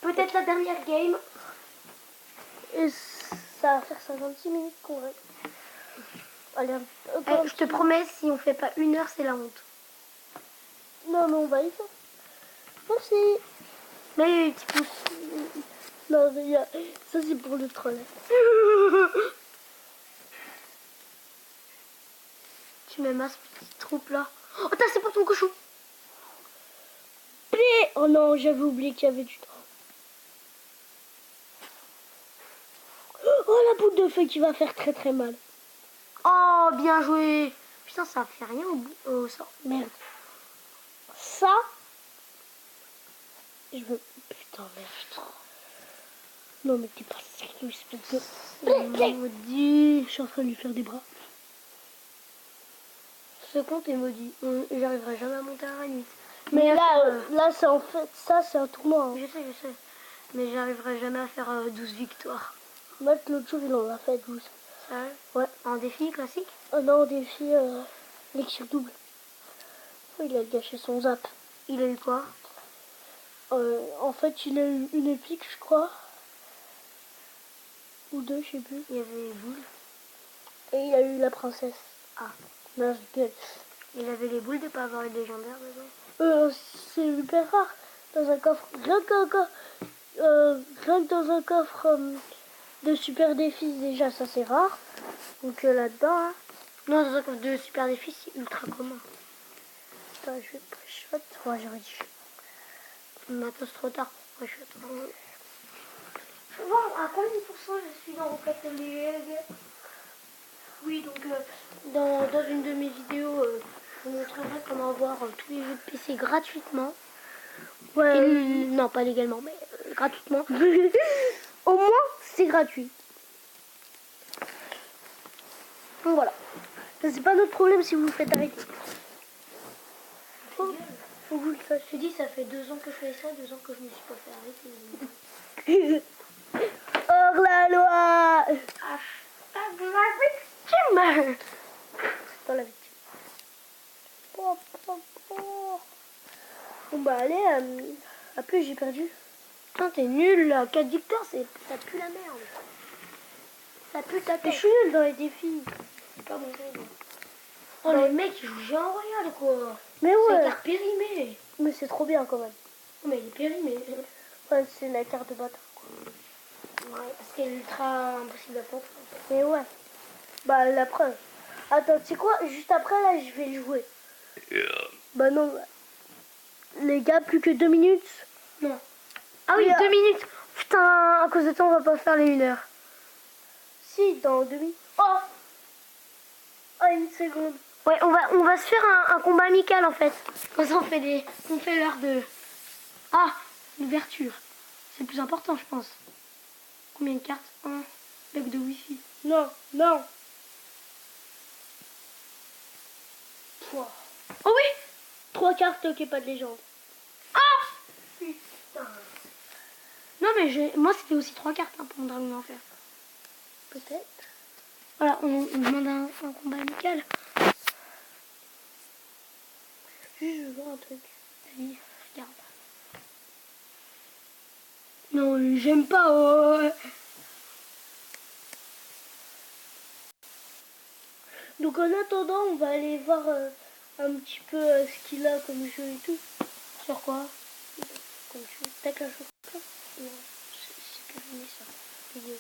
Speaker 1: peut-être la dernière game.
Speaker 2: Et ça va faire 56 minutes qu'on règle. Allez,
Speaker 1: Je te promets, si on fait pas 1 heure, c'est la honte.
Speaker 2: Non, mais on va y faire. Merci.
Speaker 1: Mais petit pouce.
Speaker 2: Non, mais ça c'est pour le troll.
Speaker 1: Tu mets ma petite troupe là. Oh, c'est pour ton cochon.
Speaker 2: Oh non, j'avais oublié qu'il y avait du temps. Oh, la boule de feu qui va faire très très mal.
Speaker 1: Oh, bien joué. Putain, ça fait rien au bout. Oh, ça.
Speaker 2: Merde. Ça, je veux... Putain, merde. Non, mais t'es pas sérieux, espèce de...
Speaker 1: Maudit.
Speaker 2: Je suis en train de lui faire des bras.
Speaker 1: Ce compte est maudit. J'arriverai jamais à monter à la limite.
Speaker 2: Mais là c'est en fait... Ça, c'est un tournoi. Hein.
Speaker 1: Je sais. Mais j'arriverai jamais à faire 12 victoires.
Speaker 2: Moi, l'autre jour, il en a fait 12.
Speaker 1: Sérieux?
Speaker 2: Ouais.
Speaker 1: En défi classique?
Speaker 2: Oh non, défi lecture double. Oh, il a gâché son zap.
Speaker 1: Il a eu quoi?
Speaker 2: En fait, il a eu une épique, je crois. Ou deux, je sais plus.
Speaker 1: Il y avait les boules.
Speaker 2: Et il a eu la princesse.
Speaker 1: Ah.
Speaker 2: Non, je gueule.
Speaker 1: Il avait les boules de pas avoir les légendaires dedans.
Speaker 2: C'est hyper rare dans un coffre. Rien que dans un coffre de super défis, déjà, ça c'est rare. Donc là-dedans, hein.
Speaker 1: Non, dans un coffre de super défi, c'est ultra commun.
Speaker 2: Attends, je vais pré-shot. Ouais, j'aurais dit.
Speaker 1: Maintenant, c'est trop tard pour pré-shot. Je vais voir à combien de pourcents je suis dans Rocket League. Oui, donc dans une de mes vidéos, je vous montrerai comment avoir tous les jeux de PC gratuitement.
Speaker 2: Ouais.
Speaker 1: Non, pas légalement, mais gratuitement.
Speaker 2: Au moins, c'est gratuit.
Speaker 1: Donc voilà.
Speaker 2: C'est pas notre problème si vous le faites arrêter. Faut que vous le
Speaker 1: Je te dis, ça fait 2 ans que je fais ça, 2 ans que je me suis pas fait arrêter.
Speaker 2: Hors la loi.
Speaker 1: Hashtag ma victime.
Speaker 2: C'est pas la victime. Bon bah allez, à plus, j'ai perdu.
Speaker 1: Putain, t'es nul là. 4 victoires, ça pue la merde. Ça pue ta
Speaker 2: Mais
Speaker 1: tête.
Speaker 2: je suis nulle dans les défis.
Speaker 1: C'est pas bon. Oh, les mecs, ils jouent géant royal quoi.
Speaker 2: Mais
Speaker 1: C'est
Speaker 2: ouais,
Speaker 1: la carte périmée.
Speaker 2: mais c'est trop bien quand même.
Speaker 1: Oh, mais il est périmé.
Speaker 2: Ouais, c'est la carte de bâtard.
Speaker 1: Ouais, parce qu'elle est ultra impossible à contre.
Speaker 2: Mais ouais. Bah la preuve. Attends, tu sais quoi? Juste après là, je vais le jouer. Bah non. Les gars, plus que 2 minutes.
Speaker 1: Non. Ah oui, 2 minutes. Putain, à cause de toi, on va pas faire les 1 heure.
Speaker 2: Si, dans 2 minutes. Oh! Oh, une seconde.
Speaker 1: Ouais, on va se faire un combat amical en fait. Comme ça, on fait l'heure de... Ah, l'ouverture. C'est le plus important, je pense. Combien de cartes? 1. Bug de wifi.
Speaker 2: Non, non. Pouah.
Speaker 1: Oh oui!
Speaker 2: 3 cartes, ok, pas de légende.
Speaker 1: Ah! Putain. Non, mais moi, c'était aussi 3 cartes hein, pour mon dragon d'enfer.
Speaker 2: Peut-être.
Speaker 1: Voilà, on demande un combat amical.
Speaker 2: Juste, je veux voir un truc.
Speaker 1: Vas-y, regarde. Non, j'aime pas. Oh.
Speaker 2: Donc en attendant, on va aller voir un petit peu ce qu'il a comme jeu et tout.
Speaker 1: Sur quoi?
Speaker 2: Comme jeu. T'as qu'un jeu?
Speaker 1: Non, c'est terminé ça. Vidéo.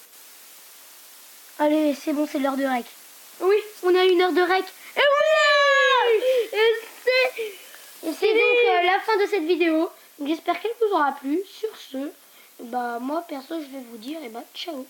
Speaker 1: Allez, c'est bon, c'est l'heure de rec. Oui, on a une heure de rec. Et oui. Et c'est donc la fin de cette vidéo. J'espère qu'elle vous aura plu. Sur ce, bah moi perso, je vais vous dire, et bah ciao.